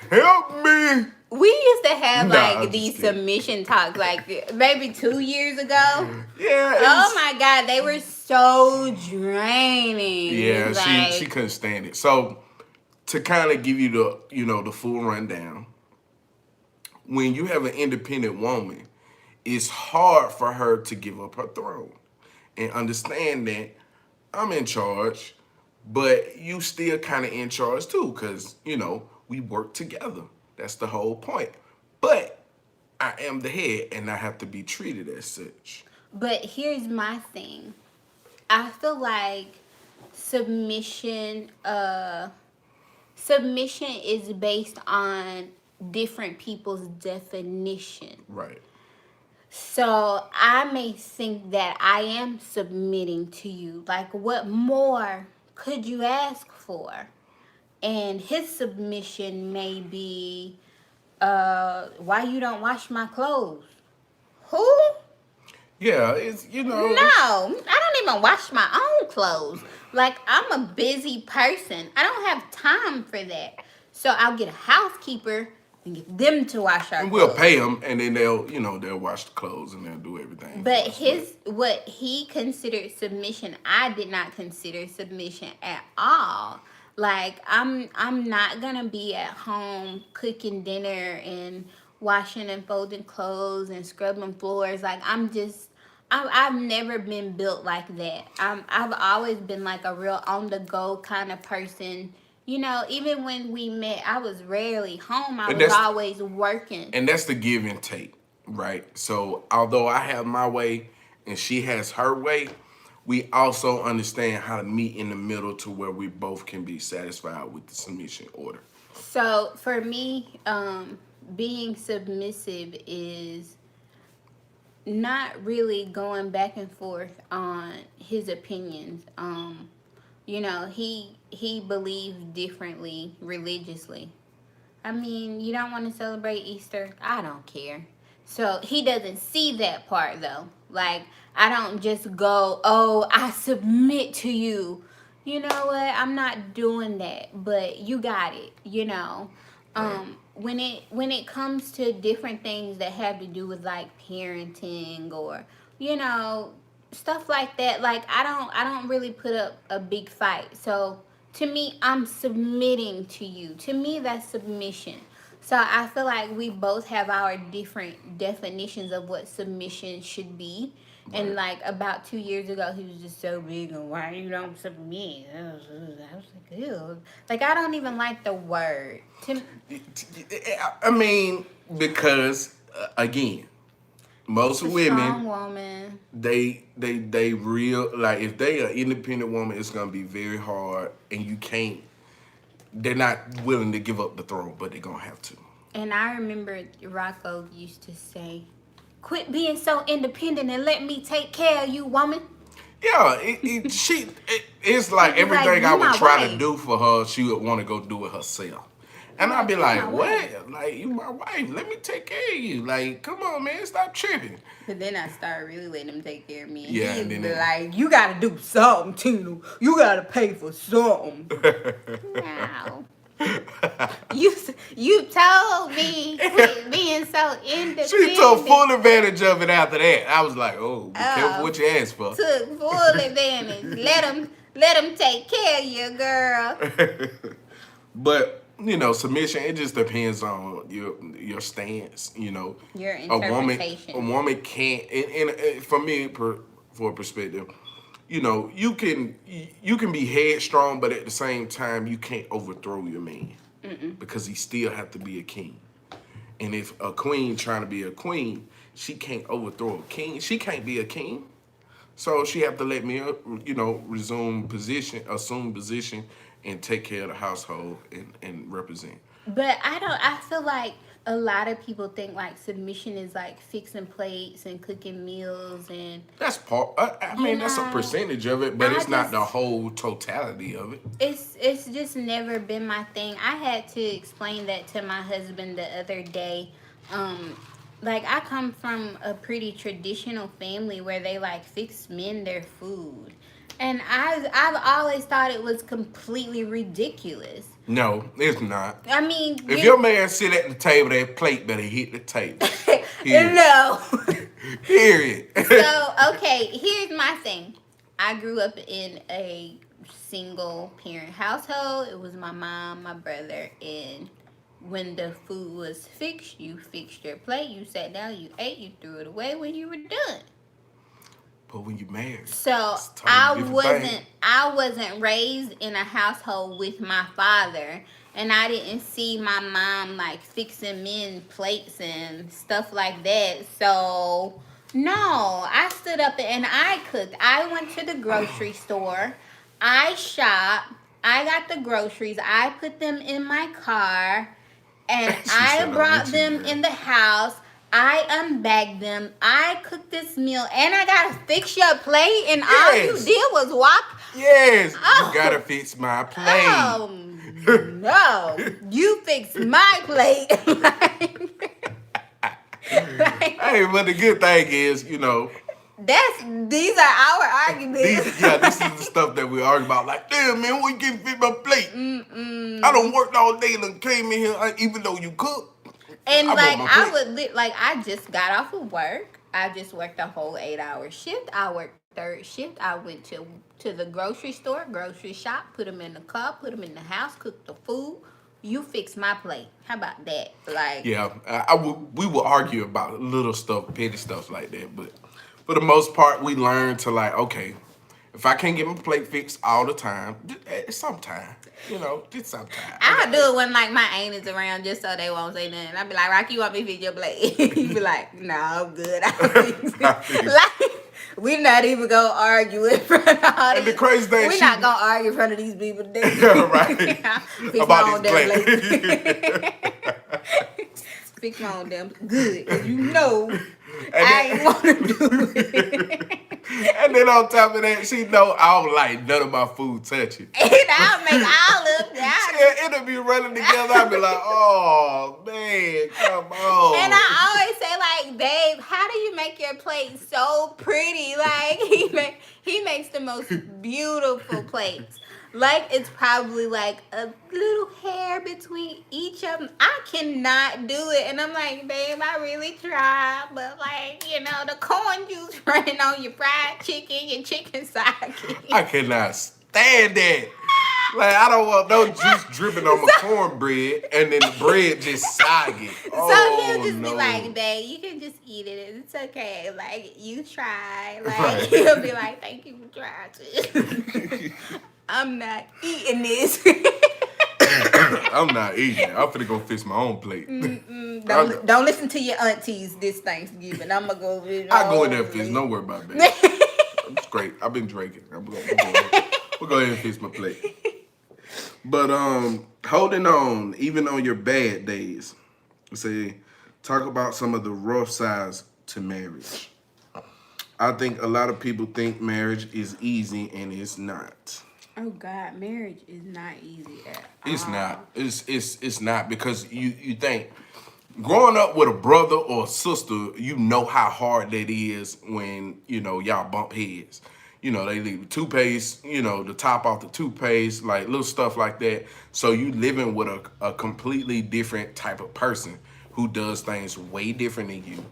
help me. We used to have Nah, I'm like just these kidding. submission talks, like maybe 2 years ago. Yeah, Oh my God, they were so draining. yeah. It's She like, couldn't stand it. So to kind of give you the full rundown, when you have an independent woman, it's hard for her to give up her throne and understand that I'm in charge, but you still kind of in charge too, because we work together. That's the whole point. But I am the head, and I have to be treated as such. but here's my thing. I feel like submission, submission is based on different people's definition. Right. So I may think that I am submitting to you. Like, what more could you ask for? And his submission may be, why you don't wash my clothes? Who? Yeah, it's No, I don't even wash my own clothes. Like, I'm a busy person. I don't have time for that. So I'll get a housekeeper and get them to wash our And we'll clothes. pay them, and then they'll wash the clothes and they'll do everything. But what he considered submission, I did not consider submission at all. Like, I'm not gonna be at home cooking dinner and washing and folding clothes and scrubbing floors. Like, I've never been built like that. I've always been like a real on the go kind of person. Even when we met, I was rarely home. I was always working. And that's the give and take, right? So although I have my way and she has her way, we also understand how to meet in the middle to where we both can be satisfied with the submission order. So for me, being submissive is not really going back and forth on his opinions. He believes differently religiously. I mean, you don't want to celebrate Easter? I don't care. So he doesn't see that part though. Like, I don't just go, oh, I submit to you. You know what? I'm not doing that, but you got it. Right. When it comes to different things that have to do with like parenting or you know stuff like that, like I don't really put up a big fight. So to me, I'm submitting to you. To me, that's submission. So I feel like we both have our different definitions of what submission should be. And Right. like about 2 years ago, he was just so big on why you don't submit. I was like, ew. Like, I don't even like the word. I mean, because again, most A strong women woman. they real like if they are independent woman, it's gonna be very hard, and you can't. They're not willing to give up the throne, but they're gonna have to. And I remember Rocco used to say, "Quit being so independent and let me take care of you, woman." Yeah, it's like He'd be like, everything I "You would my try to wife." do for her, she would want to go do it herself. He'd And be I'd be like, "You my like, wife." what? Like, you my wife. Let me take care of you. Like, come on, man. Stop tripping. But then I started really letting him take care of me. And Yeah, he'd and be then like, "You gotta do something, Tina. You gotta pay for something." Wow. You told me quit being so independent. She took full advantage of it after that. I was like, oh, be careful Oh, what you ask for. took full advantage. Let him take care of you, girl. But submission, it just depends on your stance. Your A woman, interpretation. can't. And for me, for a perspective, you can be headstrong, but at the same time, you can't overthrow your man because he still have to be a king. And if a queen trying to be a queen, she can't overthrow a king. She can't be a king. So she have to let me, assume position, and take care of the household and represent. But I feel like a lot of people think like submission is like fixing plates and cooking meals and That's part. I you mean, that's a know percentage of it, but I it's not the just whole totality of it. it's just never been my thing. I had to explain that to my husband the other day. Um like, I come from a pretty traditional family where they like fix men their food. And I've always thought it was completely ridiculous. No, it's not. I mean, If your man sit at the table, that plate better hit the table. Period. no. Period. So, okay, here's my thing. I grew up in a single parent household. It was my mom, my brother, and when the food was fixed, you fixed your plate, you sat down, you ate, you threw it away when you were done. But when you married, So it's a totally different thing. I wasn't raised in a household with my father, and I didn't see my mom like fixing men plates and stuff like that. So no, I stood up and I cooked. I went to the grocery store. I shopped. I got the groceries. I put them in my car, and She I said, "I brought went to them the in the house. I unbagged them. I cooked this meal, and I gotta fix your plate. And all you Yes. did was walk. Yes, Oh, you gotta fix my plate." oh no! You fixed my plate. like, Hey, but the good thing is, These are our arguments. This is the stuff that we argue about. Like, damn, man, we can't fit my plate. I Mm-mm. don't worked all day and came in here. Even though you cook, And I want like my plate. like I just got off of work. I just worked a whole 8 hour shift. I worked third shift. I went to the grocery store, grocery shop, put them in the car, put them in the house, cook the food. You fix my plate. How about that? Like, Yeah, we will argue about little stuff, petty stuff like that. But for the most part, we learn to like, okay, if I can't get my plate fixed all the time, sometime, just sometime. I'll do it when like my aunt is around just so they won't say nothing. I'll be like, Rocky, you want me to fix your plate? You be like, no, I'm good. I'll fix it. Like, we're not even gonna argue in front of all And the these. crazy thing, We're not gonna argue in front of these people today. right, Fix my about own this damn plate. plate. Fix my own damn good, cause you know And I then, ain't wanna do it. and then on top of that, she know I don't like none of my food touching. And I'll make all of that. Yeah, it'll be running together. I'll be like, oh man, come on. And I always say, like, babe, how do you make your plate so pretty? Like, he makes the most beautiful plates. Like, it's probably like a little hair between each of them. I cannot do it. And I'm like, babe, I really tried. But, like, the corn juice running on your fried chicken, your chicken socket. I cannot stand that. Like, I don't want no juice dripping on my cornbread and then the bread just soggy. So he'll just No. be like, babe, you can just eat it. It's okay. Like, you try. Like, Right. he'll be like, thank you for trying. I'm not eating this. I'm not eating. I'm finna go fix my own plate. Don't listen to your aunties this Thanksgiving. I'm going to go with I go in there and fix. Don't worry about that. It's great. I've been drinking. We'll go ahead and fix my plate. But holding on, even on your bad days, say, talk about some of the rough sides to marriage. I think a lot of people think marriage is easy and it's not. Oh God, marriage is not easy at all. It's not. It's not because you think growing up with a brother or a sister, you know how hard that is when y'all bump heads. They leave the toothpaste, the top off the toothpaste, like little stuff like that. So you living with a completely different type of person who does things way different than you.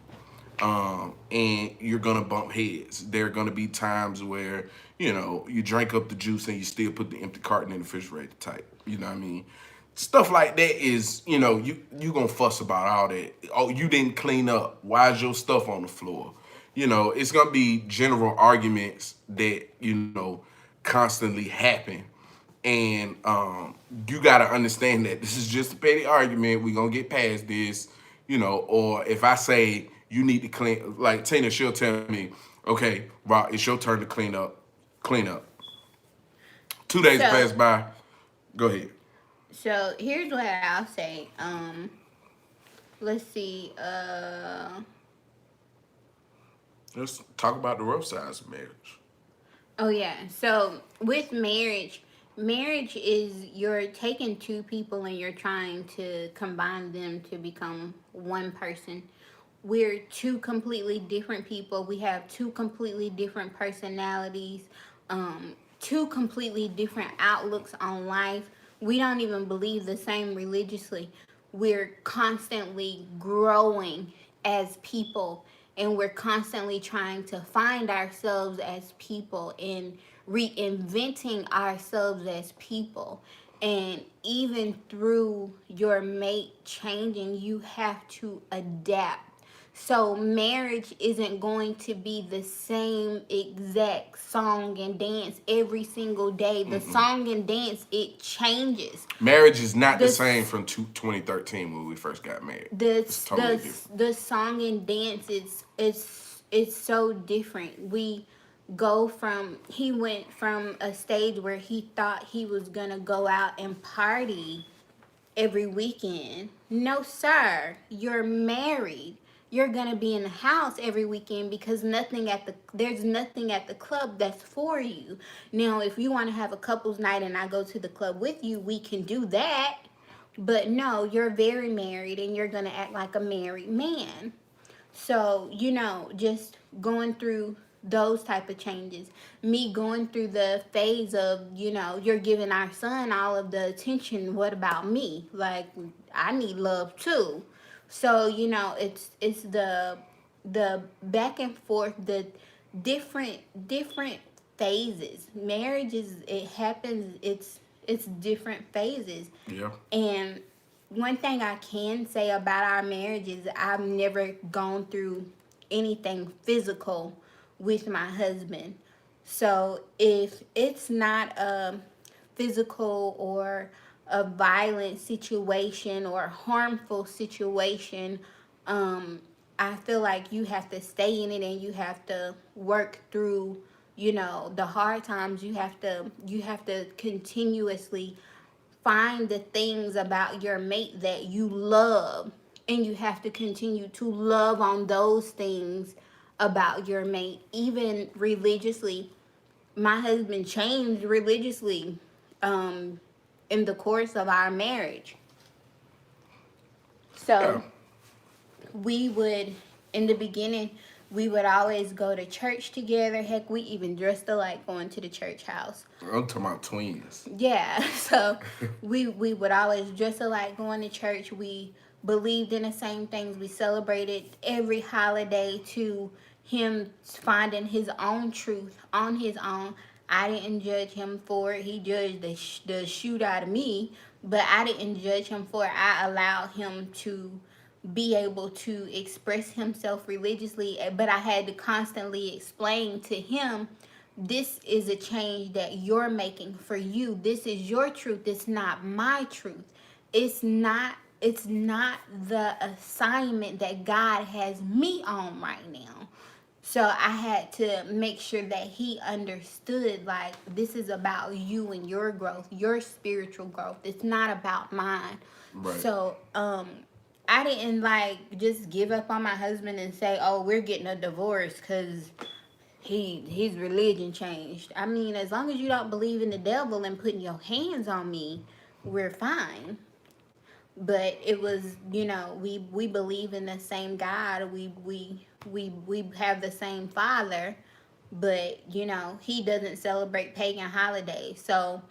And you're gonna bump heads. There are gonna be times where, you drink up the juice and you still put the empty carton in the refrigerator type. You know what I mean? Stuff like that is, you gonna fuss about all that. Oh, you didn't clean up. Why is your stuff on the floor? It's gonna be general arguments that, constantly happen. And you gotta understand that this is just a petty argument. We're gonna get past this, or if I say you need to clean, like Tina, she'll tell me, okay, Rob, it's your turn to clean up. Clean up. 2 days pass by. Go ahead. So here's what I'll say. Let's see. Let's talk about the rough sides of marriage. Oh yeah. So with marriage is you're taking two people and you're trying to combine them to become one person. We're two completely different people. We have two completely different personalities, two completely different outlooks on life. We don't even believe the same religiously. We're constantly growing as people, and we're constantly trying to find ourselves as people and reinventing ourselves as people. And even through your mate changing, you have to adapt. So marriage isn't going to be the same exact song and dance every single day. The song and dance, it changes. Marriage is not the same from 2013 when we first got married. It's totally different. The song and dance is so different. He went from a stage where he thought he was gonna go out and party every weekend. No, sir, you're married. You're gonna be in the house every weekend because there's nothing at the club that's for you. Now, if you want to have a couples night and I go to the club with you, we can do that. But no, you're very married and you're gonna act like a married man. So, just going through those type of changes. Me going through the phase of, you're giving our son all of the attention. What about me? Like, I need love too. So, it's the back and forth, the different phases. Marriage is, it happens, it's different phases. Yeah. And one thing I can say about our marriage is I've never gone through anything physical with my husband. So if it's not a physical or a violent situation or harmful situation, um, I feel like you have to stay in it and you have to work through, the hard times. You have to continuously find the things about your mate that you love, and you have to continue to love on those things about your mate, even religiously. My husband changed religiously um in the course of our marriage. Yeah. So we would, in the beginning, we would always go to church together. Heck, we even dressed alike going to the church house. I'm talking about twins. Yeah, so we would always dress alike going to church. We believed in the same things. We celebrated every holiday to him finding his own truth on his own. I didn't judge him for it. He judged the shoot out of me, but I didn't judge him for it. I allowed him to be able to express himself religiously, but I had to constantly explain to him, this is a change that you're making for you. This is your truth. It's not my truth. It's not the assignment that God has me on right now. So I had to make sure that he understood, like, this is about you and your growth, your spiritual growth. It's not about mine. Right. So I didn't like just give up on my husband and say, "Oh, we're getting a divorce because his religion changed." I mean, as long as you don't believe in the devil and putting your hands on me, we're fine. But it was, we believe in the same God. We have the same Father, but he doesn't celebrate pagan holidays. So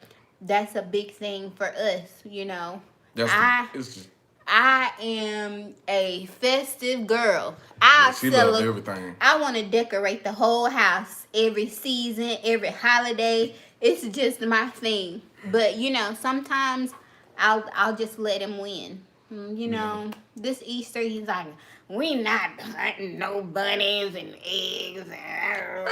that's a big thing for us. That's the. I It's just, I am a festive girl. yeah. She loved everything. I want to decorate the whole house every season, every holiday. It's just my thing. But sometimes I'll just let him win. Yeah. This Easter he's like, we not hunting no bunnies and eggs.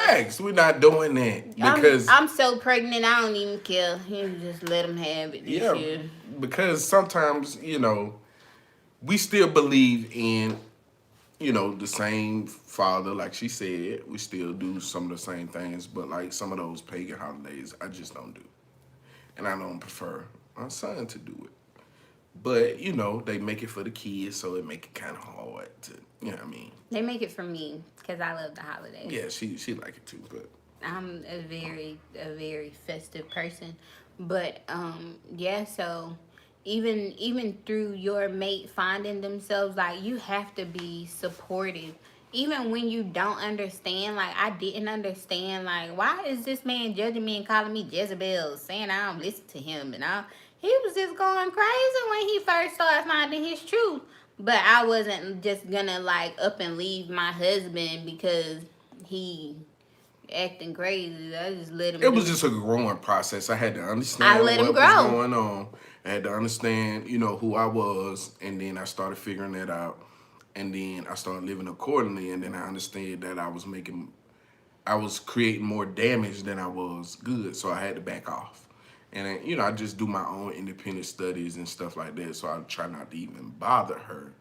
Thanks. We're not doing that I'm because I'm so pregnant. I don't even care. You just let him have it this yeah, year. because sometimes we still believe in the same father, like she said. We still do some of the same things, but like some of those pagan holidays, I just don't do, and I don't prefer my son to do it. But they make it for the kids, so it make it kind of hard to, what I mean. They make it for me because I love the holidays. Yeah, she like it too, but I'm a very festive person, but yeah. So even through your mate finding themselves, like, you have to be supportive, even when you don't understand. Like, I didn't understand, like, why is this man judging me and calling me Jezebel, saying I don't listen to him and all. He was just going crazy when he first started finding his truth. But I wasn't just gonna like up and leave my husband because he acting crazy. I just let him it was do. just a growing process. I had to I understand let him what was grow. going on. I had to understand, who I was, and then I started figuring that out, and then I started living accordingly, and then I understood that I was creating more damage than I was good, so I had to back off. And then, I just do my own independent studies and stuff like that, so I try not to even bother her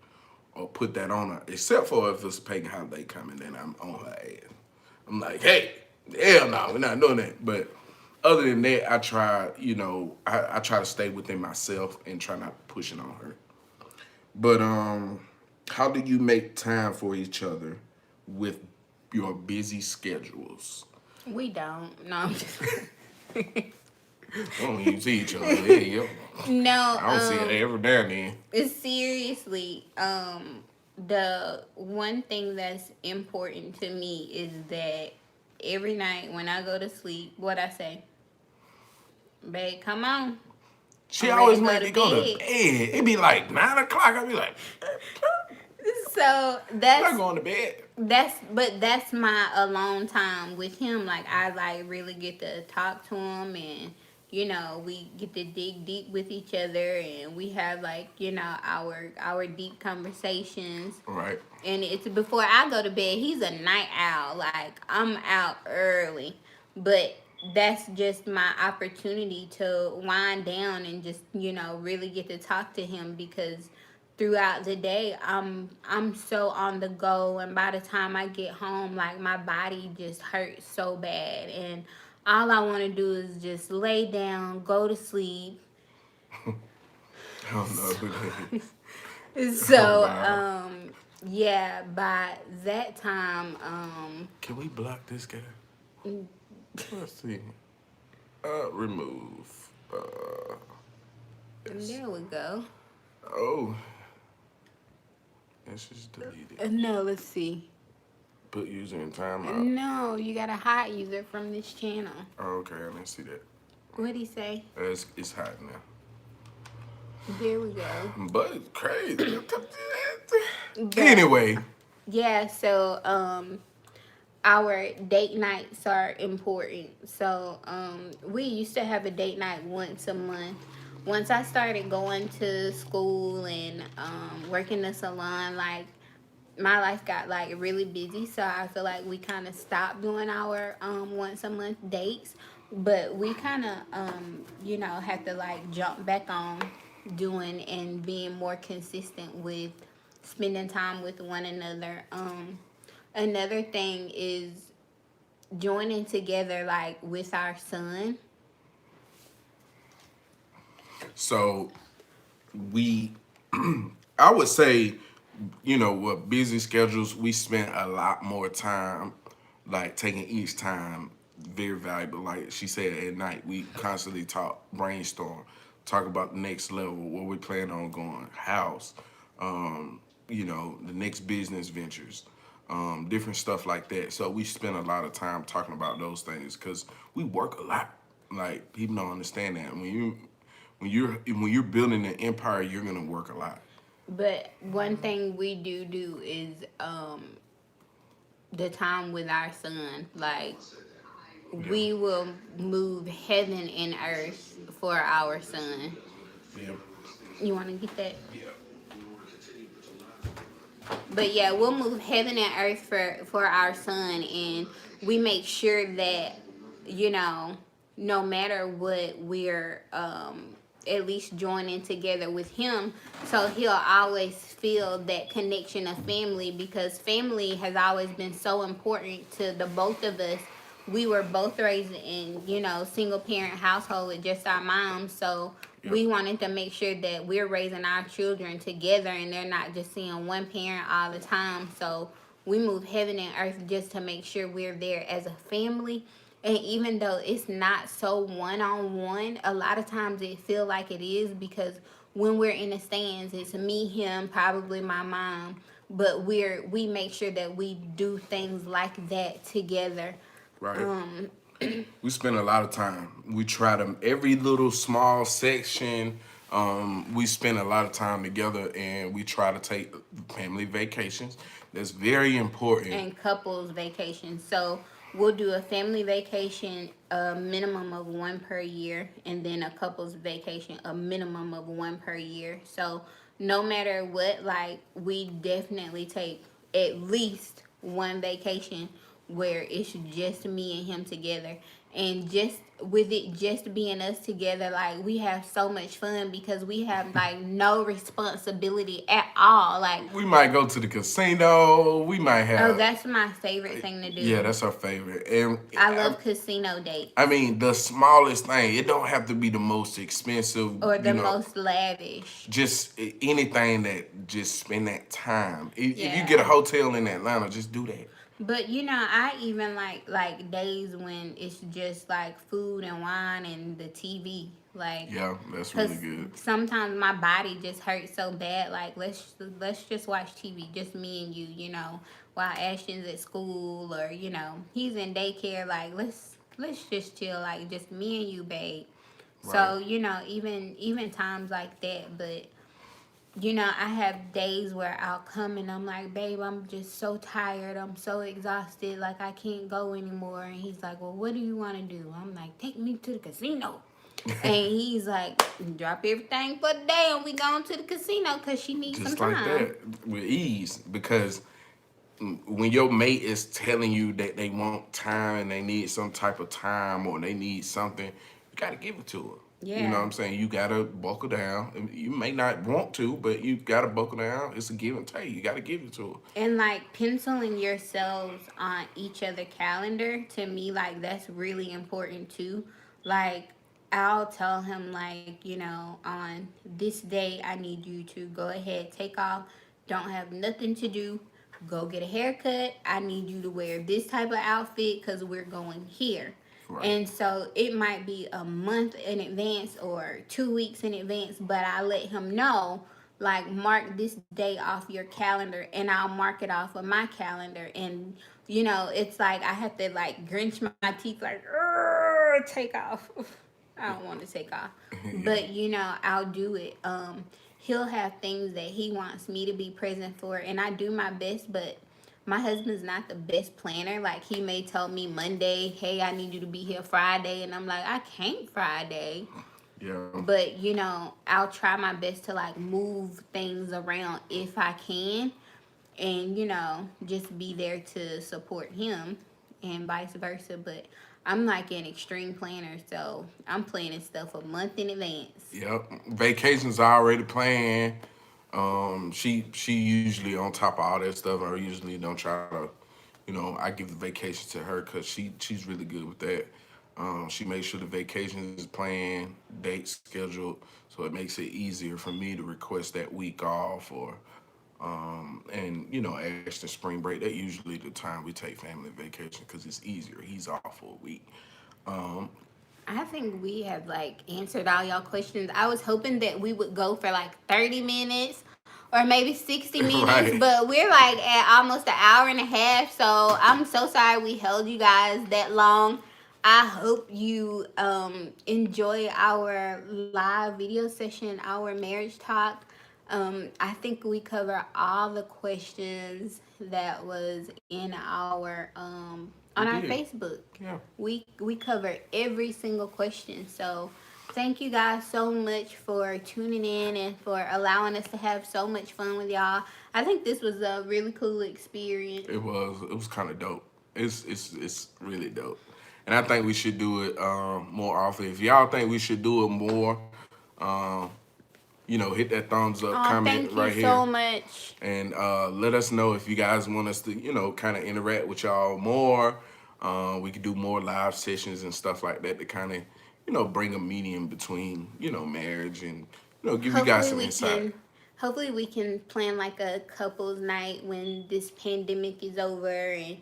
or put that on her, except for if it's a pagan holiday coming, then I'm on her ass. I'm like, hey, hell no, we're not doing that. But other than that, I try, I try to stay within myself and try not to push it on her. But how do you make time for each other with your busy schedules? We don't. No, I'm just I don't even see each other. There you go. no. I don't see it every now and then. It's seriously. The one thing that's important to me is that every night when I go to sleep, what I say, babe, come on, She I'm ready always to go make to me go to bed. bed. It be like 9 o'clock. I be like, So I'm not going to bed. that's my alone time with him. Like I like really get to talk to him, and we get to dig deep with each other, and we have like our deep conversations. Right. And it's before I go to bed. He's a night owl. Like I'm out early, but that's just my opportunity to wind down and just really get to talk to him, because throughout the day I'm so on the go, and by the time I get home, like my body just hurts so bad, and all I want to do is just lay down, go to sleep. I don't know who that is. Oh, So, wow. yeah, by that time, Can we block this guy? Let's see. Remove. Yes. there we go. Oh, it's just deleted. No, let's see. Put user in timeout. No, you got a hot user from this channel. Oh, okay, I didn't see that. What'd he say? It's hot now. There we go. But it's crazy. But Anyway, yeah, so our date nights are important. So we used to have a date night once a month. Once I started going to school and working the salon, like my life got like really busy, so I feel like we kind of stopped doing our once a month dates, but we kind of have to like jump back on doing and being more consistent with spending time with one another. Another thing is joining together like with our son. so we, I would say, with busy schedules, we spent a lot more time, like taking each time very valuable. Like she said, at night, we constantly talk, brainstorm, talk about the next level, what we plan on going, house, the next business ventures, different stuff like that. So we spend a lot of time talking about those things because we work a lot. Like people don't understand that when you're building an empire, you're gonna work a lot. But one thing we do is the time with our son. Like Yeah. we will move heaven and earth for our son. Yeah. You want to get that? Yeah. But yeah, we'll move heaven and earth for our son, and we make sure that you know, no matter what, we're at least joining together with him, so he'll always feel that connection of family, because family has always been so important to the both of us. We were both raised in single parent household with just our moms, so Yep. we wanted to make sure that we're raising our children together and they're not just seeing one parent all the time. So we move heaven and earth just to make sure we're there as a family. And even though it's not so one on one, a lot of times it feel like it is, because when we're in the stands, it's me, him, probably my mom, but we make sure that we do things like that together. Right. We spend a lot of time. We try to every little small section. We spend a lot of time together, and we try to take family vacations. That's very important. And couples vacation. So we'll do a family vacation, a minimum of one per year, and then a couples vacation, a minimum of one per year. So no matter what, like we definitely take at least one vacation where it's just me and him together. And just with it just being us together, like we have so much fun because we have like no responsibility at all. Like, We might go to the casino. We might oh, have. that's my favorite thing to Yeah, do. that's our favorite. And I love casino dates I mean, the smallest thing. It don't have to be the most expensive. or the most lavish. Just anything that just spend that time. If you get a Yeah. hotel in Atlanta, just do that. But I even like days when it's just like food and wine and the TV. Like, Yeah, that's really cause good. sometimes my body just hurts so bad. Like let's just watch TV, just me and you. while Ashton's at school, or he's in daycare. Like, let's just chill, like just me and you, babe. Right. So even times like that. But I have days where I'll come and I'm like, babe, I'm just so tired. I'm so exhausted. Like, I can't go anymore. And he's like, well, what do you want to do? I'm like, take me to the casino. And he's like, drop everything for the day and we going to the casino because she needs some Just like time. that with ease, because when your mate is telling you that they want time and they need some type of time or they need something, you got to give it to her. You know what Yeah. I'm saying? You got to buckle down. You may not want to, but you got to buckle down. It's a give and take. You got to give it to her. And like penciling yourselves on each other calendar, to me, like that's really important too. Like, I'll tell him, like, on this day I need you to go ahead, take off, don't have nothing to do, go get a haircut. I need you to wear this type of outfit because we're going here. Right. And so it might be a month in advance or 2 weeks in advance, but I let him know, like, mark this day off your calendar, and I'll mark it off of my calendar. And it's like I have to like grinch my teeth, like, take off. I don't want to take off, Yeah. but I'll do it. He'll have things that he wants me to be present for, and I do my best. But my husband's not the best planner. Like, he may tell me Monday, hey, I need you to be here Friday, and I'm like, I can't Friday. Yeah. But I'll try my best to like move things around if I can, and just be there to support him, and vice versa. But I'm like an extreme planner, so I'm planning stuff a month in advance. Yep. Vacations are already planned. She usually on top of all that stuff. I usually don't try to, I give the vacation to her because she's really good with that. She makes sure the vacation is planned, date scheduled, so it makes it easier for me to request that week off, or and Ashton spring break. That usually the time we take family vacation because it's easier. He's off for a week. Um, I think we have like answered all y'all questions. I was hoping that we would go for like 30 minutes or maybe 60 minutes, right. but we're like at almost an hour and a half. So I'm so sorry we held you guys that long. I hope you enjoy our live video session, our marriage talk. I think we cover all the questions that was in our We on our did. Facebook. Yeah. We cover every single question. So thank you guys so much for tuning in and for allowing us to have so much fun with y'all. I think this was a really cool experience. It was kind of dope. It's really dope, and I think we should do it more often. If y'all think we should do it more, um, hit that thumbs up, Oh, comment thank you right here, so much. and let us know if you guys want us to, kind of interact with y'all more. We could do more live sessions and stuff like that to kind of, bring a medium between, marriage and, give you guys Hopefully some we insight. can hopefully we can plan like a couples night when this pandemic is over, and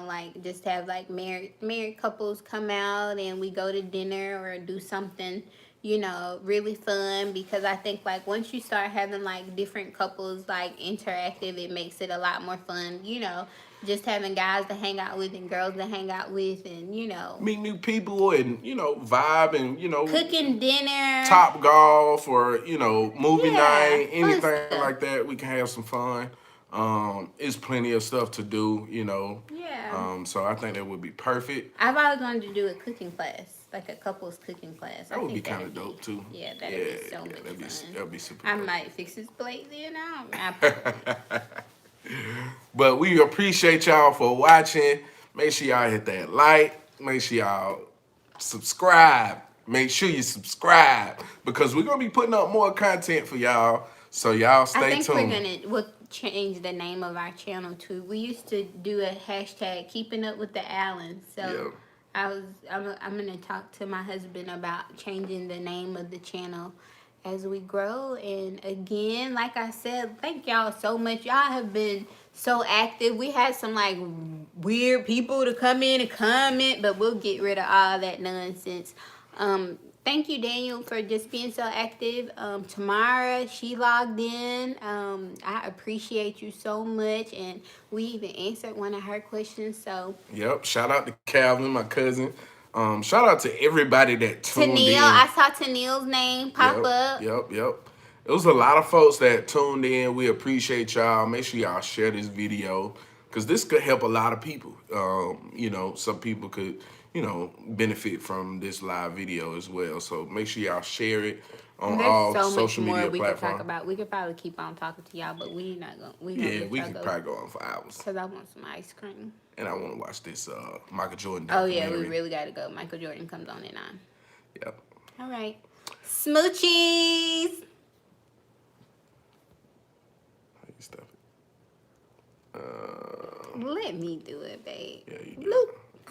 like just have like married couples come out and we go to dinner or do something really fun, because I think like once you start having like different couples like interactive, it makes it a lot more fun, just having guys to hang out with and girls to hang out with, and Meet new people and, vibe and, cooking dinner. top golf or movie Yeah, night, fun anything stuff. like that. We can have some fun. It's plenty of stuff to do, Yeah. so I think that would be perfect. I've always wanted to do a cooking class, like a couples cooking class. I That would be think kind that'd of be, dope too. yeah, Yeah, that'd be so yeah, much that'd be fun. that'd be super I dope. might fix his plate then. I probably. But we appreciate y'all for watching. Make sure y'all hit that like. Make sure y'all subscribe. Make sure you subscribe because we're gonna be putting up more content for y'all. So y'all I stay think tuned. we'll change the name of our channel too. We used to do a hashtag keeping up with the Allens. So Yeah. I'm gonna talk to my husband about changing the name of the channel as we grow. And again, like I said, thank y'all so much. Y'all have been so active. We had some like weird people to come in and comment, but we'll get rid of all that nonsense. Thank you, Daniel, for just being so active. Tamara, she logged in. I appreciate you so much, and we even answered one of her questions. So, Yep. Shout out to Calvin, my cousin. Shout out to everybody that tuned Tennille, in. I saw Tennille's name pop Yep, up. yep. It was a lot of folks that tuned in. We appreciate y'all. Make sure y'all share this video because this could help a lot of people. Some people could, benefit from this live video as well. So make sure y'all share it on There's all so much social more media we could talk platforms. about. We could probably keep on talking to y'all, but we not gonna. We gonna Yeah, let we y'all could go probably go on for hours. because I want some ice cream. And I want to watch this Michael Jordan Oh yeah, we documentary. really gotta go. Michael Jordan comes on at 9. Yep. All right, smoochies. How you stuff it? Let me do it, babe. Yeah, you do. Bloop.